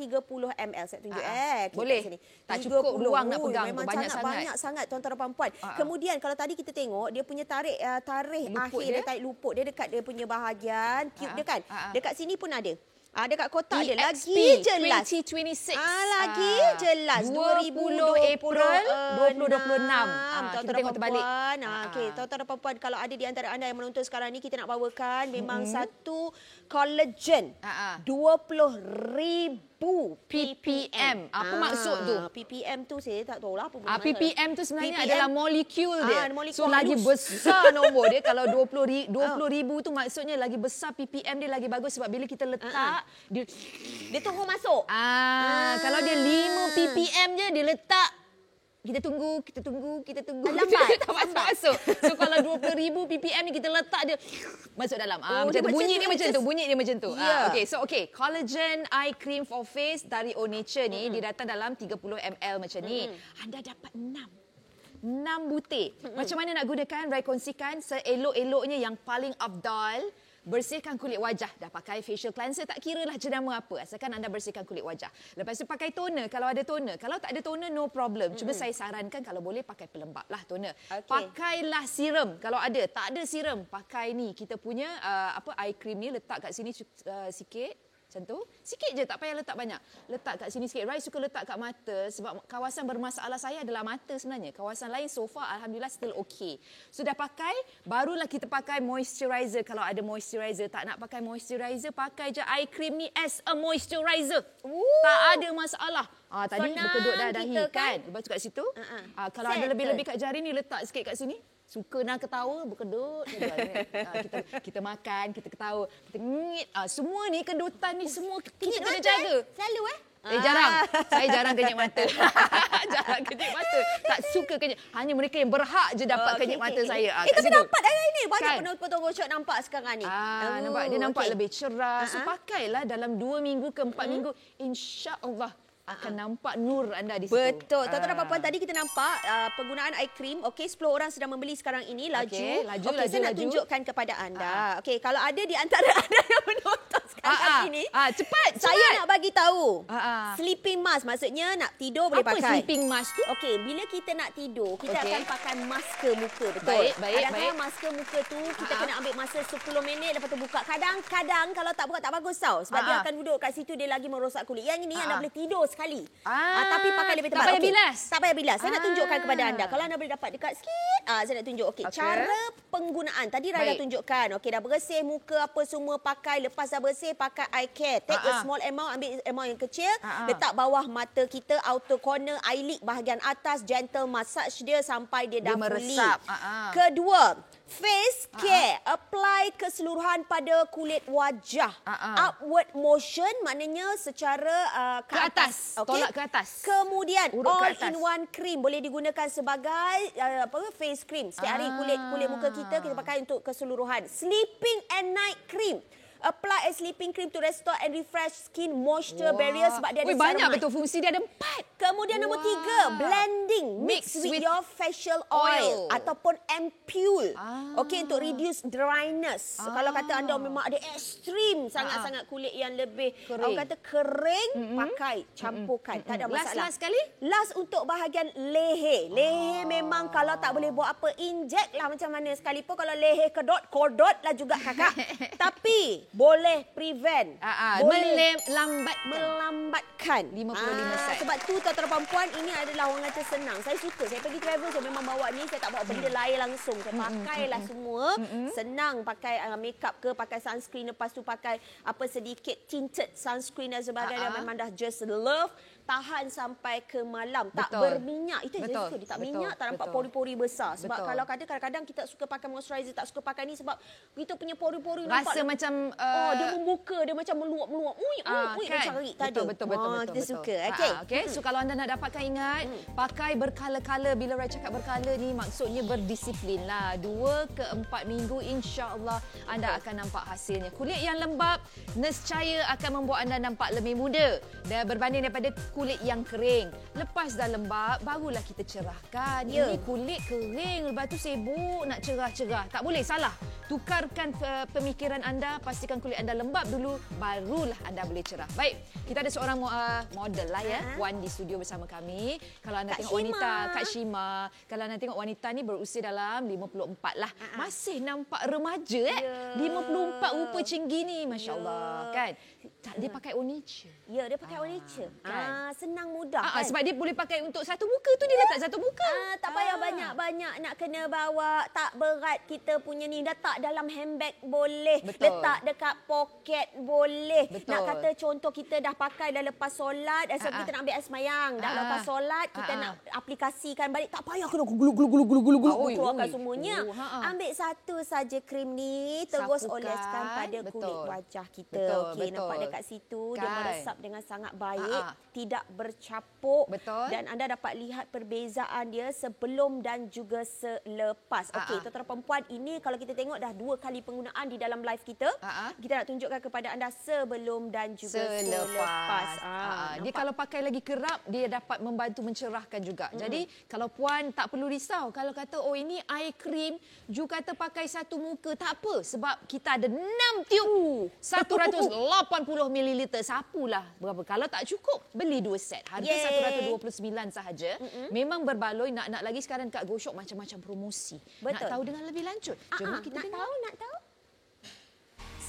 ml. Saya tunjuk boleh. Sini. Tak cukup peluang nak pegang, memang banyak sangat tuan-tuan dan puan. Kemudian kalau tadi kita tengok dia punya tarikh akhir dia, tarik luput dia dekat dia punya bahagian tube dia kan. Dekat sini pun ada. Ada kat kotak dia. EXP Lagi jelas. 2026. Lagi jelas. 20 April 2026. Kita tengok terbalik. Okey, tuan-tuan dan puan-puan, kalau ada di antara anda yang menonton sekarang ni, kita nak bawakan memang satu collagen 20,000 ppm. Apa maksud tu? ppm tu saya tak tahulah apa benda. ppm tu sebenarnya ppm adalah molekul dia. molekul So lagi halus. besar nombor dia. Kalau 20,000 tu maksudnya lagi besar ppm dia lagi bagus sebab bila kita letak dia tunggu masuk. Kalau dia 5 ppm je dia letak, kita tunggu. Lambat. Tak masuk. So kalau 20,000 ppm ni kita letak dia masuk dalam. Macam tu. Bunyi dia macam tu. Yeah. Okay, collagen eye cream for face dari Au Nature ni dia datang dalam 30 ml macam ni. Anda dapat 6 butir. Macam mana nak gunakan? Rai kongsikan seelok-eloknya yang paling afdal. Bersihkan kulit wajah. Dah pakai facial cleanser, tak kira lah jenama apa. Asalkan anda bersihkan kulit wajah. Lepas tu pakai toner kalau ada toner. Kalau tak ada toner, no problem. Cuma saya sarankan kalau boleh pakai pelembap lah toner. Okay. Pakailah serum. Kalau ada, tak ada serum, pakai ni. Kita punya eye cream ni letak kat sini sikit. Macam tu. Sikit je, tak payah letak banyak. Letak kat sini sikit. Rai suka letak kat mata sebab kawasan bermasalah saya adalah mata sebenarnya. Kawasan lain so far alhamdulillah still okay. Sudah pakai, barulah kita pakai moisturizer. Kalau ada moisturizer, tak nak pakai moisturizer, pakai je eye cream ni as a moisturizer. Tak ada masalah. Tadi berkedut dah dahi kan. Lepas tu kat situ. Kalau ada lebih-lebih kat jari ni, letak sikit kat sini. Suka nak ketawa, berkedut. Kita makan, kita ketawa, kita ngit. Semua ni kedutan ni semua kita kena jaga. Selalu jarang. Saya jarang kenyit mata. Jarang kenyit mata. Tak suka kenyit. Hanya mereka yang berhak je dapat kenyit mata saya. Tapi dapat hari ini. Banyak penonton Go Shop nampak sekarang ni. Nampak. Dia nampak lebih cerah. So pakailah dalam 2 minggu ke 4 minggu. InsyaAllah akan nampak nur anda di situ. Betul. Tuan-tuan dan puan-puan, tadi kita nampak penggunaan eye cream. Okey, 10 orang sedang membeli sekarang ini. Laju. Saya nak tunjukkan kepada anda. Okey, kalau ada di antara anda yang menonton sekarang ini. Cepat. Saya nak bagi tahu. Sleeping mask, maksudnya nak tidur boleh pakai. Apa sleeping mask tu? Okey, bila kita nak tidur, kita akan pakai masker muka. Betul? Baik. Masker muka tu, kita kena ambil masa 10 minit, lepas tu buka. Kadang-kadang kalau tak buka tak bagus tau. Sebab dia akan duduk kat situ, dia lagi merosak kulit. Yang ini anda boleh tidur sekali. Tapi pakai lebih tebal. Tak payah bilas. Tak payah bilas. Saya nak tunjukkan kepada anda. Kalau anda boleh dapat dekat sikit, saya nak tunjuk. Okey, cara penggunaan. Tadi Rai dah tunjukkan. Okey, dah bersih muka apa semua pakai. Lepas dah bersih, pakai eye care. Take a small amount, ambil amount yang kecil. Letak bawah mata kita, outer corner, eyelid bahagian atas, gentle massage dia sampai dia dah meresap. Kedua, face care. Apply keseluruhan pada kulit wajah. Upward motion maknanya secara ke atas. Okay? Tolak ke atas. Kemudian all-in-one cream boleh digunakan sebagai face cream. Setiap hari kulit muka kita pakai untuk keseluruhan. Sleeping at night cream. Apply a sleeping cream to restore and refresh skin moisture barrier sebab dia ada ceramide. Banyak betul fungsi dia, ada 4. Kemudian nombor 3, blending. Mix with your facial oil ataupun ampule. Okey, untuk reduce dryness. Kalau kata anda memang ada ekstrim sangat-sangat kulit yang lebih orang kata kering, pakai, campurkan. Tak ada masalah. Last sekali? Last untuk bahagian leher. Leher memang kalau tak boleh buat apa, inject lah macam mana sekalipun. Kalau leher kodot lah juga kakak. Tapi boleh prevent. Boleh melambatkan 55 saat. Sebab tu tuan-tuan perempuan, ini adalah orang kata senang. Saya suka. Saya pergi travel, saya memang bawa ni. Saya tak bawa benda lain langsung. Saya pakailah semua. Senang pakai makeup ke, pakai sunscreen. Lepas tu pakai sedikit tinted sunscreen dan sebagainya. Memang dah just love. Tahan sampai ke malam. Tak berminyak. Itu yang saya suka. Dia tak minyak, tak nampak pori-pori besar. Sebab kalau kadang-kadang kita suka pakai moisturizer, tak suka pakai ni sebab kita punya pori-pori nampak. Rasa macam dia membuka, dia macam meluap-meluap. Dia cari tadi. Betul. Kita suka. Okey. So kalau anda nak dapatkan, ingat pakai berkala-kala. Bila Rai cakap berkala ni maksudnya berdisiplin lah. 2 ke 4 minggu insya-Allah anda akan nampak hasilnya. Kulit yang lembap nescaya akan membuat anda nampak lebih muda dan berbanding daripada kulit yang kering. Lepas dah lembap, barulah kita cerahkan. Ini kulit kering, lepas tu sibuk nak cerah-cerah. Tak boleh, salah. Tukarkan pemikiran anda, pastikan kulit anda lembap dulu, barulah anda boleh cerah. Baik, kita ada seorang model lah ya, Puan di studio bersama kami. Kalau anda tengok wanita, Kak Shima. Kalau anda tengok wanita ni berusia dalam 54 lah. Masih nampak remaja 54 rupa cinggi ni, Masya Allah. Kan? Tak, dia pakai Onature. Ya, dia pakai Onature. Senang mudah kan? Sebab dia boleh pakai untuk satu muka tu, dia letak satu muka. Tak payah banyak-banyak nak kena bawa, tak berat kita punya ni. Letak dalam handbag boleh. Betul. Letak dekat poket boleh. Betul. Nak kata contoh kita dah pakai dah lepas solat, sebab kita nak ambil air semayang. Dah lepas solat, kita nak aplikasikan balik. Tak payah kena gulung keluarkan semuanya. Ambil satu saja krim ni, terus oleskan pada kulit wajah kita. Okey, nampak dekat situ dia meresap dengan sangat baik, tidak bercapuk dan anda dapat lihat perbezaan dia sebelum dan juga selepas. Okey, tuan-tuan perempuan, ini kalau kita tengok dah 2 kali penggunaan di dalam live kita. Kita nak tunjukkan kepada anda sebelum dan juga selepas. Dia kalau pakai lagi kerap, dia dapat membantu mencerahkan juga. Jadi kalau puan tak perlu risau kalau kata ini air krim, you kata pakai satu muka, tak apa sebab kita ada 6 tiub 180 ml. Sapulah berapa. Kalau tak cukup, beli 2 set. Harga 129 sahaja. Memang berbaloi. Nak lagi sekarang kat GoShop macam-macam promosi. Nak tahu dengan lebih lanjut? Jom kita nak tahu.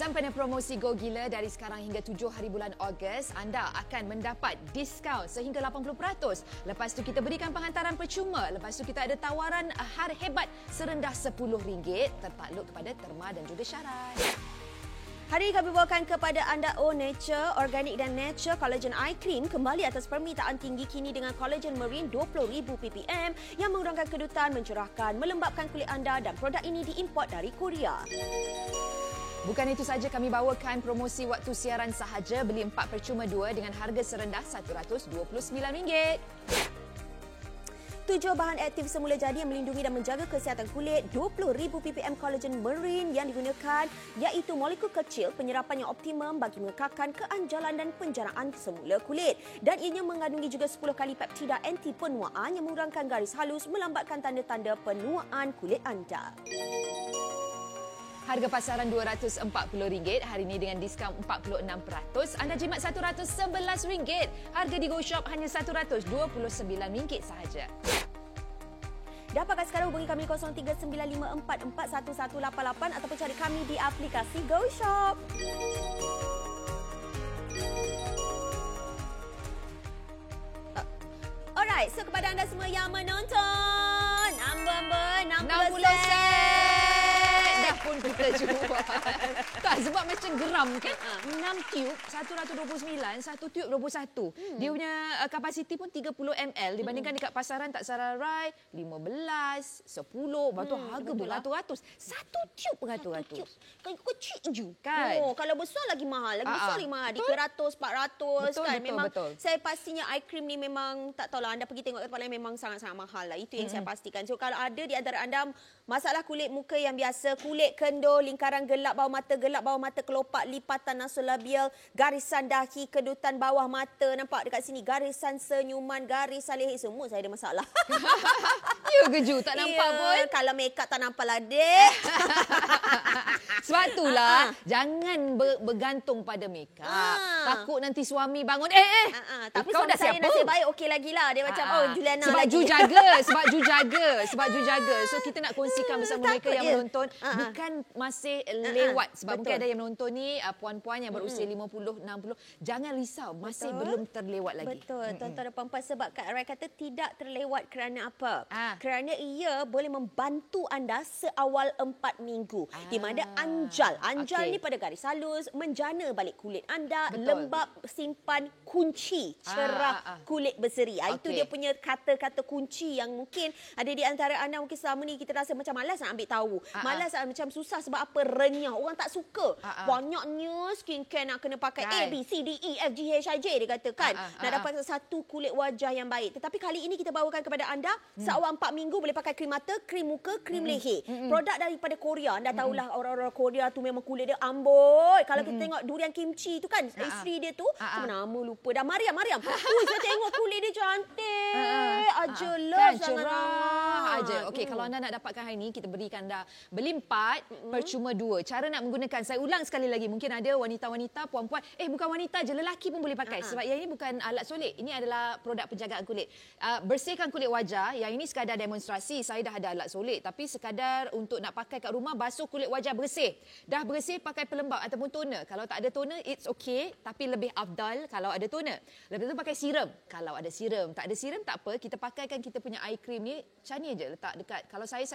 Sempena promosi Go Gila dari sekarang hingga 7 hari bulan Ogos, anda akan mendapat diskaun sehingga 80%. Lepas tu kita berikan penghantaran percuma. Lepas tu kita ada tawaran har hebat serendah RM10 tertakluk kepada terma dan juga syarat. Hari ini kami bawakan kepada anda Onature Organic dan Nature Collagen Eye Cream kembali atas permintaan tinggi kini dengan collagen marine 20,000 ppm yang mengurangkan kedutan, mencerahkan, melembapkan kulit anda dan produk ini diimport dari Korea. Bukan itu saja, kami bawakan promosi waktu siaran sahaja, beli 4 percuma 2 dengan harga serendah RM129. 7 bahan aktif semula jadi yang melindungi dan menjaga kesihatan kulit, 20,000 ppm collagen marine yang digunakan iaitu molekul kecil penyerapan yang optimum bagi mengekalkan keanjalan dan penjaraan semula kulit. Dan ianya mengandungi juga 10 kali peptida anti penuaan yang mengurangkan garis halus, melambatkan tanda-tanda penuaan kulit anda. Harga pasaran RM240, hari ini dengan diskaun 46%, anda jimat RM111. Harga di GoShop hanya RM129 sahaja. Dapatkan sekarang, hubungi kami 0395441188 ataupun cari kami di aplikasi GoShop. Alright, so kepada anda semua yang menonton, nombor 60 sen. Dah pun kita jual. Tak, sebab macam geram kan. 6 tiub, 129, 1 tiub 21. Dia punya kapasiti pun 30 ml dibandingkan dekat pasaran tak salah Rai 15, 10. Lepas tu harga beratus-ratus. 1 tiub beratus-ratus. Kan kecil je. Kan? Oh, kalau besar lagi mahal. Lagi besar lagi mahal. Di 300, 400 betul, kan. Betul, memang betul. Saya pastinya eye cream ni memang tak tahulah, anda pergi tengok tempat lain memang sangat-sangat mahal lah. Itu yang saya pastikan. So kalau ada di antara anda masalah kulit muka yang biasa, kulit kendur, lingkaran gelap bawah mata kelopak, lipatan nasolabial, garisan dahi, kedutan bawah mata, nampak dekat sini, garisan senyuman, garisan leher, semua saya ada masalah. Ya ke Ju? Tak nampak pun? Kalau make up tak nampak lah, dek. Sebab itulah, jangan bergantung pada make up. Takut nanti suami bangun, tapi kau suami dah saya siapa? nasib baik okey lagi lah. Dia macam, Juliana sebab lagi. Sebab Ju jaga. So kita nak kongsikan bersama mereka yang menonton. Bukan masih lewat. Sebab mungkin ada yang menonton ni, puan-puan yang berusia 50, 60. Jangan risau, masih belum terlewat lagi. Betul, tuan-tuan dan puan-puan. Sebab Kak Rai kata tidak terlewat kerana apa? Kerana ia boleh membantu anda seawal 4 minggu. Di mana anjal ni pada garis halus, menjana balik kulit anda, lembap, simpan, kunci, cerah, kulit berseri. Itu dia punya kata-kata kunci yang mungkin ada di antara anda mungkin selama ni kita rasa macam malas nak ambil tahu. Malas macam susah sebab apa? Renyah. Orang tak suka. Banyaknya skincare nak kena pakai A, B, C, D, E, F, G, H, I, J dia katakan. Nak dapat satu kulit wajah yang baik. Tetapi kali ini kita bawakan kepada anda seawal 4 minggu boleh pakai krim mata, krim muka, krim leher. Produk daripada Korea. Anda tahulah orang-orang Korea tu memang kulit dia amboi. Kalau kita tengok durian kimchi tu kan, isteri dia tu, apa nama lupa dah, Mariam. Saya tengok kulit dia cantik. Ajalah cerah. aja. Okey, kalau anda nak dapatkan hari ni, kita berikan anda beli 4 percuma 2. Cara nak menggunakan, saya ulang sekali lagi. Mungkin ada wanita-wanita, puan-puan, bukan wanita je, lelaki pun boleh pakai. Sebab yang ini bukan alat solid. Ini adalah produk penjagaan kulit. Bersihkan kulit wajah. Yang ini sekadar demonstrasi. Saya dah ada alat solid. Tapi sekadar untuk nak pakai kat rumah, basuh kulit wajah bersih. Dah bersih, pakai pelembap ataupun toner. Kalau tak ada toner, it's okay. Tapi lebih afdal kalau ada toner. Lepas tu pakai serum. Kalau ada serum. Tak ada serum, tak apa. Kita pakaikan kita punya eye cream ni, macam ni je letak dekat. Kalau saya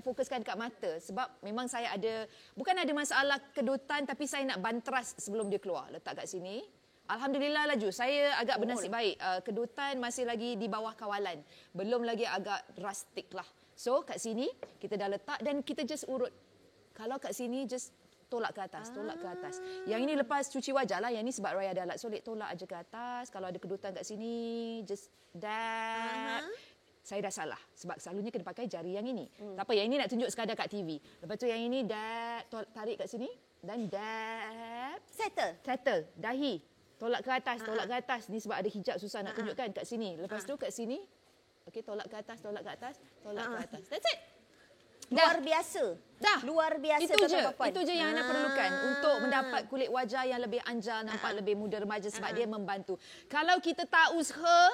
fokuskan dekat mata. Sebab memang saya ada, bukan ada masalah kedutan, tapi saya nak bantras sebelum dia keluar. Letak kat sini. Alhamdulillah laju. Saya agak bernasib baik. Kedutan masih lagi di bawah kawalan. Belum lagi agak drastik lah. So kat sini, kita dah letak dan kita just urut. Kalau kat sini, just tolak ke atas, tolak ke atas. Yang ini lepas cuci wajah lah. Yang ini sebab Raya ada alat solid, tolak aja ke atas. Kalau ada kedutan kat sini, just dab. Saya dah salah. Sebab selalunya kena pakai jari yang ini. Tak apa, yang ini nak tunjuk sekadar kat TV. Lepas tu yang ini dab, tarik kat sini. Dan dab. Settle. Dahi. Tolak ke atas, tolak ke atas. Ni sebab ada hijab susah nak tunjukkan kat sini. Lepas tu kat sini. Okey, tolak ke atas, tolak ke atas, tolak ke atas. That's it. Luar biasa. Dah. Luar biasa. Itu je yang anda perlukan untuk mendapat kulit wajah yang lebih anjal, nampak lebih muda remaja sebab dia membantu. Kalau kita tak usaha,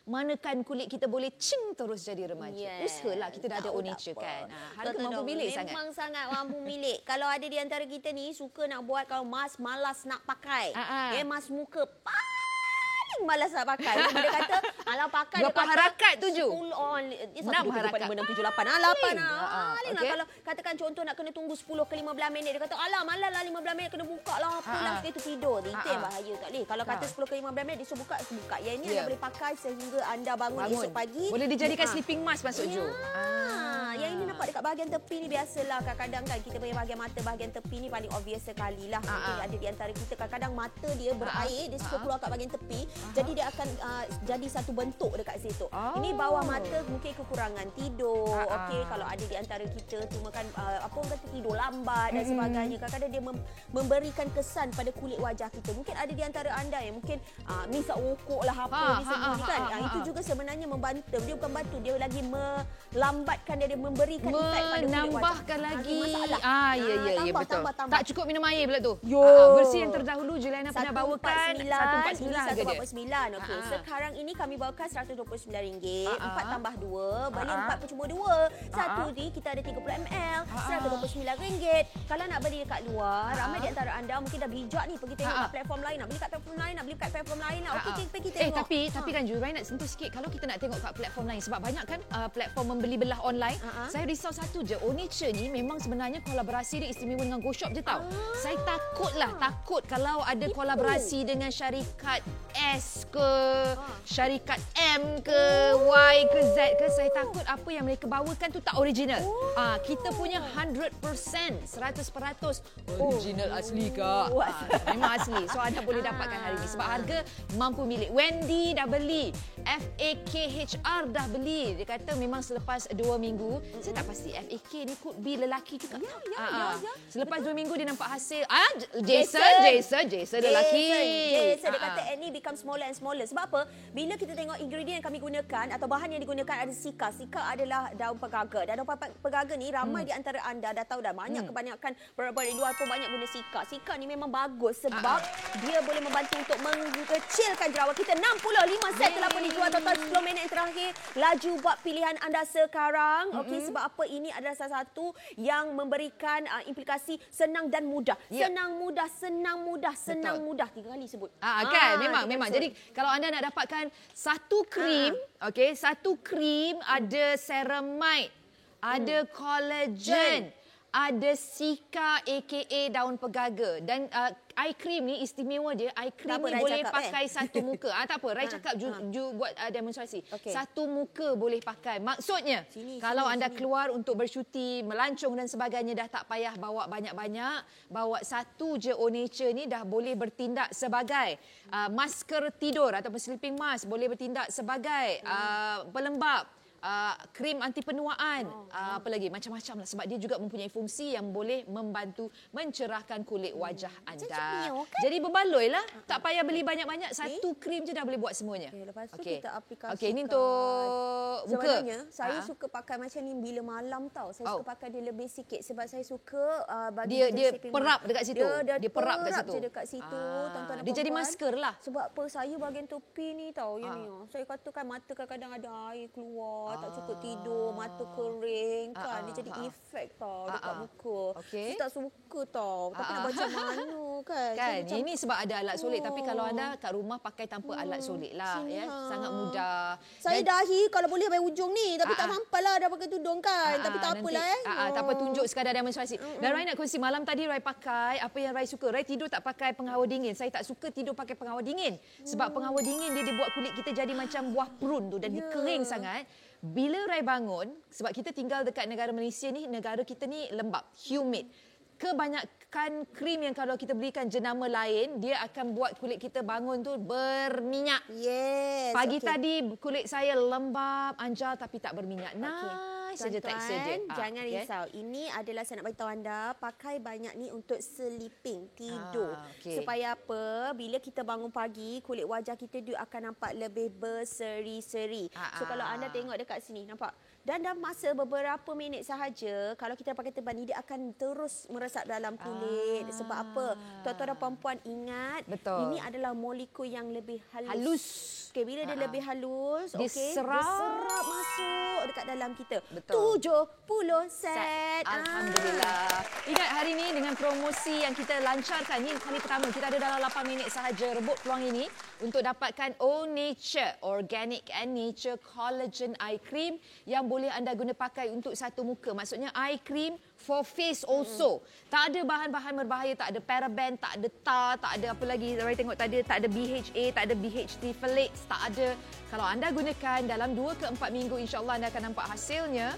manakan kulit kita boleh cing terus jadi remaja. Usahalah, kita dah ada Onature kan. Harga mampu milik sangat. Memang sangat mampu milik. Kalau ada di antara kita ni suka nak buat, kalau mask malas nak pakai. Mask muka malas nak pakai. Dia kata, alah pakai. Berapa harakat tu, Ju? 6 harakat. 6, 7, 8. 8. Kalau katakan contoh nak kena tunggu 10 ke 15 minit. Dia kata, alah malah lah 15 minit kena buka lah. Apalah, kita tidur. Itu yang bahaya tak boleh. Kalau kata 10 ke 15 minit, dia suruh buka. Yang ini anda boleh pakai sehingga anda bangun esok pagi. Boleh dijadikan sleeping mask masuk, Ju. Yang ini nampak dekat bahagian tepi ni biasalah. Kadang-kadang kan kita punya bahagian mata, bahagian tepi ni paling obvious sekali lah. Mungkin ada di antara kita kadang-kadang mata dia berair, dia suka keluar kat bahagian tepi. Jadi dia akan jadi satu bentuk dekat situ. Ini bawah mata mungkin kekurangan tidur. Okey, kalau ada di antara kita cuma kan apa orang kata tidur lambat dan sebagainya. Kadang-kadang dia memberikan kesan pada kulit wajah kita. Mungkin ada di antara anda yang mungkin misal rokok lah apa disebut kan. Itu juga sebenarnya membantu. Dia bukan bantu, dia lagi melambatkan dia memberikan efek pada kulit wajah. Nambahkan lagi. Ya betul. Tambah. Tak cukup minum air pula tu. Bersih yang terdahulu Juliana pernah bawakan 149 harga dia. Okey, sekarang ini kami bawakan RM129. 4 tambah 2, beli 4 percuma 2. Satu ni kita ada 30 ml, RM129. Kalau nak beli dekat luar, ramai di antara anda mungkin dah bijak ni pergi tengok kat platform lain, nak beli kat platform lain, nak beli kat platform lain. Okey, kita tengok. Tapi kan Juliana nak sentuh sikit kalau kita nak tengok kat platform lain sebab banyak kan platform membeli belah online. Saya risau satu je, Onature ni memang sebenarnya kolaborasi dia istimewa dengan GoShop je tau. Saya takut kalau ada kolaborasi dengan syarikat S ke, syarikat M ke, Y ke, Z ke, saya takut apa yang mereka bawakan tu tak original. Kita punya 100%, 100% original asli Kak. Memang asli. So anda boleh dapatkan hari ni sebab harga mampu milik. Wendy dah beli, FAKHR dah beli. Dia kata memang selepas 2 minggu, saya tak pasti FAK ni could be lelaki juga. Selepas 2 minggu dia nampak hasil. Jason lelaki. Jason dia kata Annie become smaller and smaller. Sebab apa? Bila kita tengok ingredient yang kami gunakan atau bahan yang digunakan ada sika. Sika adalah daun pegaga. Dan daun pegaga ni ramai di antara anda dah tahu dah. Banyak kebanyakan produk-produk di luar pun banyak guna sika. Sika ni memang bagus sebab dia boleh membantu untuk mengecilkan jerawat kita. 65 set telah pun dijual total 10 minit yang terakhir. Laju buat pilihan anda sekarang. Okey, sebab apa? Ini adalah salah satu yang memberikan implikasi senang dan mudah. Senang mudah. 3 kali sebut. Kan memang. Jadi kalau anda nak dapatkan satu krim, satu krim ada ceramide, ada collagen, ada sika aka daun pegaga dan eye cream ni istimewa dia eye cream ni boleh pakai satu muka. Tak apa, Rai cakap buat demonstrasi. Satu muka boleh pakai. Maksudnya kalau anda keluar untuk bercuti, melancong dan sebagainya dah tak payah bawa banyak-banyak, bawa satu je Onature ni dah boleh bertindak sebagai masker tidur ataupun sleeping mask, boleh bertindak sebagai pelembap, krim anti penuaan, apa lagi macam-macam lah sebab dia juga mempunyai fungsi yang boleh membantu mencerahkan kulit wajah anda. Jadi berbaloi lah, tak payah beli banyak-banyak, satu krim je dah boleh buat semuanya. Lepas tu kita aplikasikan. Okey, ini untuk muka. Sebenarnya saya suka pakai macam ni bila malam tau. Saya suka pakai dia lebih sikit sebab saya suka bagi dia perap dekat situ. Dia perap dekat situ. Dekat situ, tuan-tuan dan dia jadi masker lah. Sebab apa saya bahagian tepi ni tau yang ni. Saya katakan mata kadang-kadang ada air keluar, tak cukup tidur, mata kering kan. Dia jadi efek tau dekat muka. Saya tak suka tau. Tapi nak macam mana kan. Ini sebab ada alat solek. Tapi kalau anda kat rumah pakai tanpa alat solek lah. Ya. Sangat mudah. Saya dahi kalau boleh sampai ujung ni. Tapi tak sampai lah dah pakai tudung kan. Tapi tak apalah tak apa, tunjuk sekadar demonstrasi. Dan Rai nak kongsi malam tadi Rai pakai apa yang Rai suka. Rai tidur tak pakai pengawal dingin. Saya tak suka tidur pakai pengawal dingin. Sebab pengawal dingin dia buat kulit kita jadi macam buah prun tu. Dan dia kering sangat. Bila Rai bangun, sebab kita tinggal dekat negara Malaysia ni, negara kita ni lembap, humid. Kebanyakan krim yang kalau kita belikan jenama lain, dia akan buat kulit kita bangun tu berminyak. Yes. Pagi tadi kulit saya lembap, anjar tapi tak berminyak. Nice saja tekstur dia. Jangan risau. Ini adalah saya nak beritahu anda, pakai banyak ni untuk sleeping, tidur. Supaya apa? Bila kita bangun pagi, kulit wajah kita dia akan nampak lebih berseri-seri. So kalau anda tengok dekat sini, nampak? Dan dalam masa beberapa minit sahaja, kalau kita pakai teban ni, dia akan terus meresap dalam kulit. Sebab apa? Tuan-tuan dan puan-puan ingat, ini adalah molekul yang lebih halus. Okey, bila dia lebih halus, dia serap masuk dekat dalam kita. 70 set. Alhamdulillah. Ingat hari ini dengan promosi yang kita lancarkan, ini kali pertama kita ada dalam 8 minit sahaja. Rebut peluang ini untuk dapatkan All Nature Organic and Nature Collagen Eye Cream yang boleh anda guna pakai untuk satu muka. Maksudnya eye cream for face also. Tak ada bahan-bahan berbahaya, tak ada paraben, tak ada tar, tak ada apa lagi. Saya tengok tadi tak ada BHA, tak ada BHT phthalates, tak ada. Kalau anda gunakan dalam 2 ke 4 minggu, insya-Allah anda akan nampak hasilnya.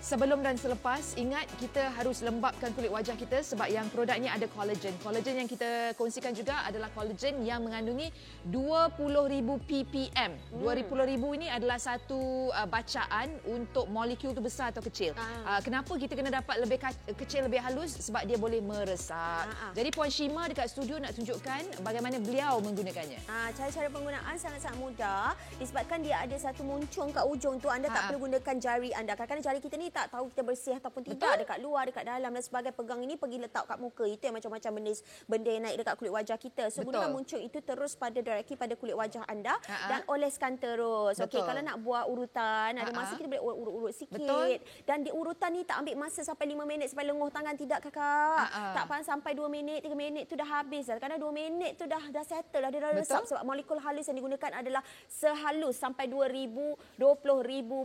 Sebelum dan selepas, ingat kita harus lembapkan kulit wajah kita sebab yang produk ini ada collagen. Collagen yang kita kongsikan juga adalah collagen yang mengandungi 20,000 ppm. 20,000 ini adalah satu bacaan untuk molekul itu besar atau kecil. Kenapa kita kena dapat lebih kecil, lebih halus? Sebab dia boleh meresap. Jadi Puan Shima dekat studio nak tunjukkan bagaimana beliau menggunakannya. Cara-cara penggunaan sangat-sangat mudah disebabkan dia ada satu muncung kat ujung tu. Anda tak perlu gunakan jari anda. Kadang-kadang jari kita ni tak tahu kita bersih ataupun tidak. Dekat luar, dekat dalam dan sebagainya. Pegang ini pergi letak kat muka. Itu yang macam-macam benda yang naik dekat kulit wajah kita. So gunakan muncung itu terus directly pada kulit wajah anda dan oleskan terus. Okey, kalau nak buat urutan, ada masa kita boleh urut-urut sikit. Dan di urutan ni tak ambil masa sampai 5 minit sampai lenguh tangan, tidak kakak. Tak payah sampai 2 minit, 3 minit tu dah habis dah. Kadang 2 minit tu dah settle dah, dia dah resap sebab molekul halus yang digunakan adalah sehalus sampai 20,000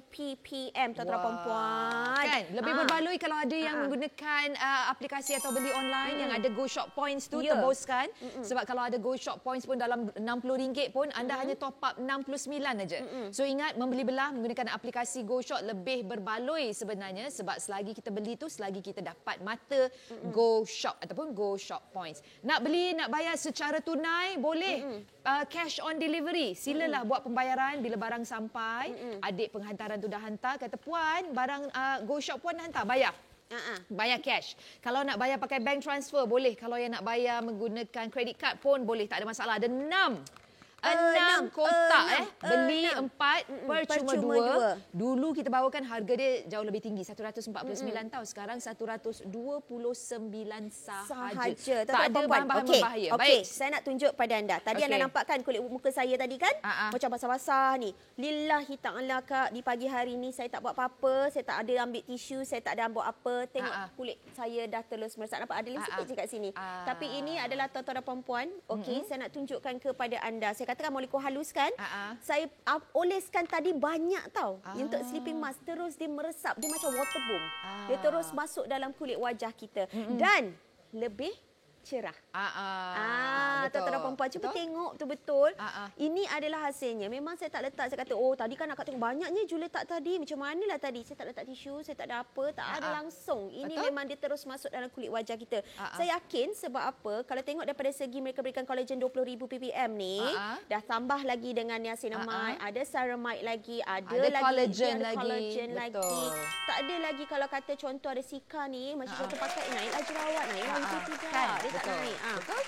ppm tuan-tuan perempuan. Kan? Lebih berbaloi kalau ada yang menggunakan aplikasi atau beli online yang ada Go Shop Points tu, tebuskan. Sebab kalau ada Go Shop Points pun dalam RM60 pun anda hanya top up 69 aja. So ingat, membeli belah menggunakan aplikasi Go Shop lebih berbaloi sebenarnya sebab selagi kita beli tu, selagi kita dapat mata Go Shop ataupun Go Shop Points. Nak beli, nak bayar secara tunai, boleh. Cash on delivery. Silalah buat pembayaran bila barang sampai. Adik penghantaran tu dah hantar, kata puan, barang Go Shop Puan hantar, bayar. Bayar cash. Kalau nak bayar pakai bank transfer, boleh. Kalau yang nak bayar menggunakan credit card pun boleh. Tak ada masalah. Ada 6 kotak beli 4 percuma 2. Dulu kita bawakan harga dia jauh lebih tinggi, 149 tahu. Sekarang 129 sahaja. Tak ada bahan-bahan berbahaya. Okey, saya nak tunjuk pada anda. Tadi anda nampakkan kulit muka saya tadi kan? Macam basah-basah ni. Lillahi ta'ala kak, di pagi hari ni saya tak buat apa-apa, saya tak ada ambil tisu, saya tak ada buat apa. Tengok kulit saya dah terus meresap. Nampak ada sikit je kat sini. Tapi ini adalah tuan-tuan dan puan-puan. Okey, saya nak tunjukkan kepada anda. Saya katakan molekul halus kan, saya oleskan tadi banyak tau untuk sleeping mask, terus dia meresap, dia macam water bomb, dia terus masuk dalam kulit wajah kita dan lebih cerah. Tuan-tuan perempuan, cuba tengok tu betul. Ini adalah hasilnya. Memang saya tak letak, saya kata, oh tadi kan nak tengok banyaknya Ju letak tadi. Macam manalah tadi? Saya tak letak tisu, saya tak ada apa, tak ada langsung. Ini memang dia terus masuk dalam kulit wajah kita. Saya yakin sebab apa? Kalau tengok daripada segi mereka berikan collagen 20,000 ppm ni, dah tambah lagi dengan niacinamide, ada ceramide lagi, ada lagi collagen lagi. Tak ada lagi kalau kata contoh ada Sika ni, macam contoh pakai naiklah jerawat, naiklah tidak. Dia tak naik.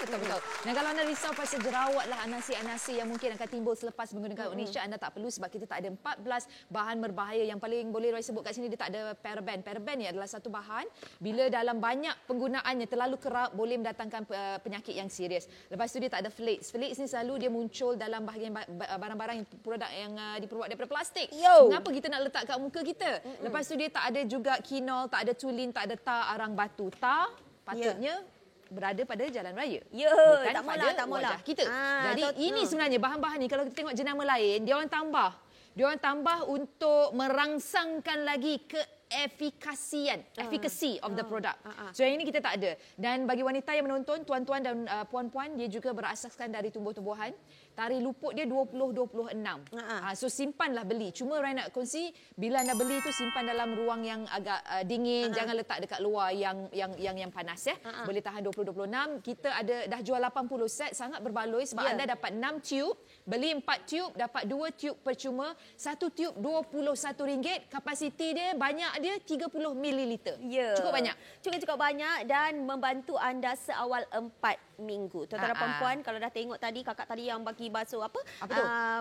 Betul. Dan kalau anda risau pasal jerawat lah, anasi-anasi yang mungkin akan timbul selepas menggunakan Onisha, anda tak perlu sebab kita tak ada 14 bahan berbahaya. Yang paling boleh Roy sebut kat sini, dia tak ada paraben. Paraben ni adalah satu bahan bila dalam banyak penggunaannya terlalu kerap boleh mendatangkan penyakit yang serius. Lepas tu dia tak ada flakes. Flakes ni selalu dia muncul dalam bahagian barang-barang produk yang diperbuat daripada plastik. Mengapa kita nak letak kat muka kita? Lepas tu dia tak ada juga kinol, tak ada tulin, tak ada tar, arang batu. Tar patutnya berada pada jalan raya. Bukan tak pada maulah. wajah kita. Jadi ini sebenarnya bahan-bahan ni kalau kita tengok jenama lain, dia orang tambah untuk merangsangkan lagi efficacy of the product. So yang ini kita tak ada. Dan bagi wanita yang menonton, tuan-tuan dan puan-puan, dia juga berasaskan dari tumbuh-tumbuhan. Tarikh luput dia 20-26. So simpanlah beli. Cuma Rai nak kongsi, bila anda beli tu simpan dalam ruang yang agak dingin, jangan letak dekat luar yang panas ya. Boleh tahan 20-26. Kita ada dah jual 80 set, sangat berbaloi sebab anda dapat 6 tube, beli 4 tube dapat 2 tube percuma. 1 tube RM21. Kapasiti dia banyak, dia 30 ml. Cukup banyak. Cukup banyak dan membantu anda seawal 4 minggu. Tuan-tuan perempuan, kalau dah tengok tadi kakak tadi yang bagi basuh apa?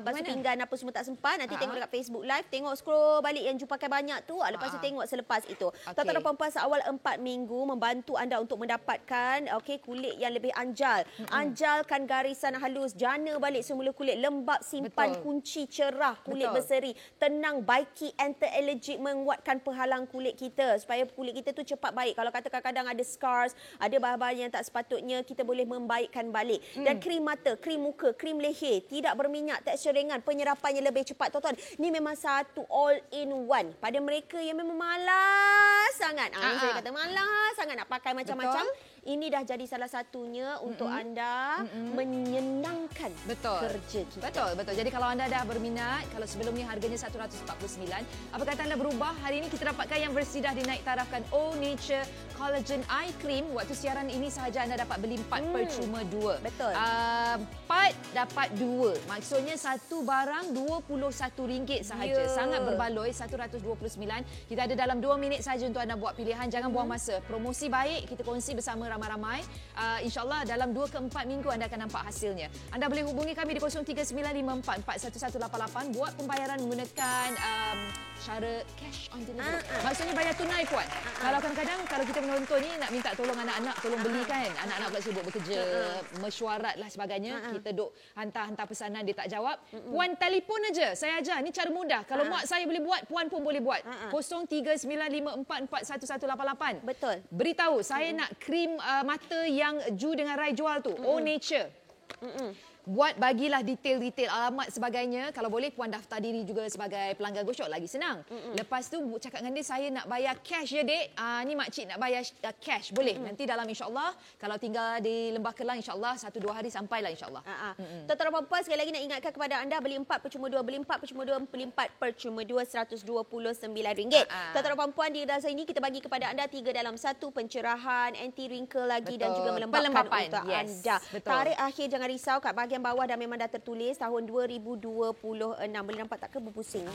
Basuh pinggan apa semua tak sempat, nanti tengok dekat Facebook Live, tengok scroll balik yang jumpa pakai banyak tu, lepas tu tengok selepas itu. Tuan-tuan perempuan, seawal 4 minggu membantu anda untuk mendapatkan kulit yang lebih anjal. Anjalkan garisan halus, jana balik semula kulit, lembap, simpan kunci cerah, kulit berseri, tenang, baiki anti-allergic, menguatkan penghalang kulit kita supaya kulit kita tu cepat baik. Kalau kata kadang-kadang ada scars, ada bahan-bahan yang tak sepatutnya, kita boleh membaikkan balik. Dan krim mata, krim muka, krim leher, tidak berminyak, tekstur ringan, penyerapannya lebih cepat. Tuan-tuan, ni memang satu all in one. Pada mereka yang memang malas sangat. Saya kata malas sangat nak pakai macam-macam. Ini dah jadi salah satunya untuk anda menyenangkan kerja kita. Betul. Jadi kalau anda dah berminat, kalau sebelum ni harganya 149, apa kata anda berubah? Hari ini kita dapatkan yang versi dah dinaik tarafkan, O Nature Collagen Eye Cream. Waktu siaran ini sahaja anda dapat beli 4 percuma 2. 4 dapat 2. Maksudnya satu barang RM21 sahaja. Sangat berbaloi, 129. Kita ada dalam 2 minit saja untuk anda buat pilihan. Jangan buang masa. Promosi baik, kita kongsi bersama ramai-ramai. InsyaAllah dalam 2 ke 4 minggu anda akan nampak hasilnya. Anda boleh hubungi kami di 0395441188 buat pembayaran menggunakan cara cash on delivery. Maksudnya bayar tunai puan. Kalau kadang-kadang kalau kita menonton ni nak minta tolong anak-anak tolong beli kan. Anak-anak pula sibuk bekerja, mesyuarat lah sebagainya. Kita duk hantar pesanan dia tak jawab. Puan telefon aja. Saya ajar. Ni cara mudah. Kalau mak saya boleh buat, puan pun boleh buat. 0395441188. Betul. Beritahu saya nak krim mata yang Ju dengan Rai jual tu. O Nature. Buat bagilah detail-detail alamat sebagainya. Kalau boleh puan daftar diri juga sebagai pelanggan Go Shop, lagi senang. Lepas tu cakap dengan dia, saya nak bayar cash ya dek. Ni makcik nak bayar cash. Boleh. Nanti dalam insyaAllah kalau tinggal di Lembah Kelang insyaAllah 1-2 hari sampailah insyaAllah. Tuan-tuan perempuan, sekali lagi nak ingatkan kepada anda, beli 4 percuma 2, beli 4 percuma 2, beli 4 percuma 2, RM129. Tuan-tuan perempuan, di dalam ini kita bagi kepada anda 3 dalam 1, pencerahan, anti wrinkle lagi dan juga melembapkan untuk anda. Tarikh akhir jangan risau, kat bahagian bawah dah memang dah tertulis tahun 2026. Boleh nampak tak ke berpusing?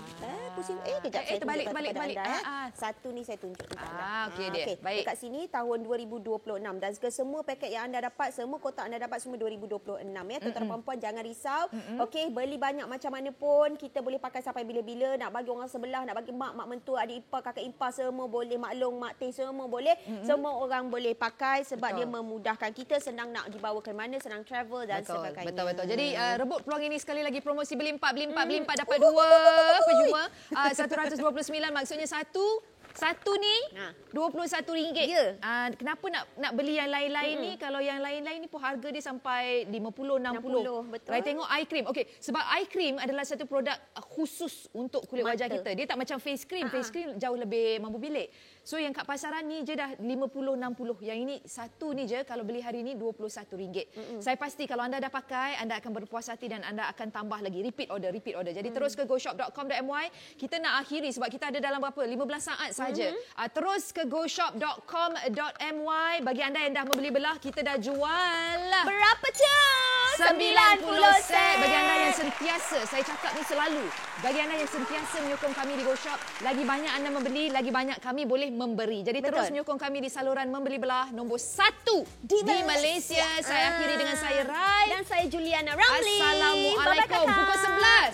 Pusing. Kejap saya terbalik, tunjuk kepada balik. anda. Satu ni saya tunjuk kepada anda. Okey, baik. Dekat sini tahun 2026 dan semua paket yang anda dapat, semua kotak anda dapat semua 2026 ya. Tuan-tuan perempuan jangan risau. Okey, beli banyak macam mana pun kita boleh pakai sampai bila-bila. Nak bagi orang sebelah, nak bagi mak mentua, adik ipar, kakak ipar, semua boleh. Mak long, mak teh, semua boleh. Semua orang boleh pakai sebab dia memudahkan kita, senang nak dibawa ke mana, senang travel dan sebagainya. Betul. Jadi rebut peluang ini sekali lagi, promosi beli 4 dapat 2 percuma 129. Maksudnya satu ni RM21. Kenapa nak beli yang lain-lain ni? Kalau yang lain-lain ni pun harga dia sampai 50-60. Betul. Saya tengok eye cream. Okey, sebab eye cream adalah satu produk khusus untuk kulit wajah kita. Dia tak macam face cream. Face cream jauh lebih mampu bilik. So yang kat pasaran ni je dah 50-60. Yang ini satu ni je kalau beli hari ni RM21. Saya pasti kalau anda dah pakai, anda akan berpuas hati dan anda akan tambah lagi. Repeat order. Jadi terus ke goshop.com.my. Kita nak akhiri sebab kita ada dalam berapa? 15 saat saja. Terus ke goshop.com.my. Bagi anda yang dah membeli belah, kita dah jual. Berapa tu? 90 set. Bagi anda yang sentiasa, saya cakap ni selalu, bagi anda yang sentiasa menyokong kami di GoShop, lagi banyak anda membeli, lagi banyak kami boleh memberi. Jadi terus menyokong kami di saluran Membeli Belah nombor 1 di Malaysia. Saya akhiri dengan saya Rai. Dan saya Juliana Ramli. Assalamualaikum. Pukul 11.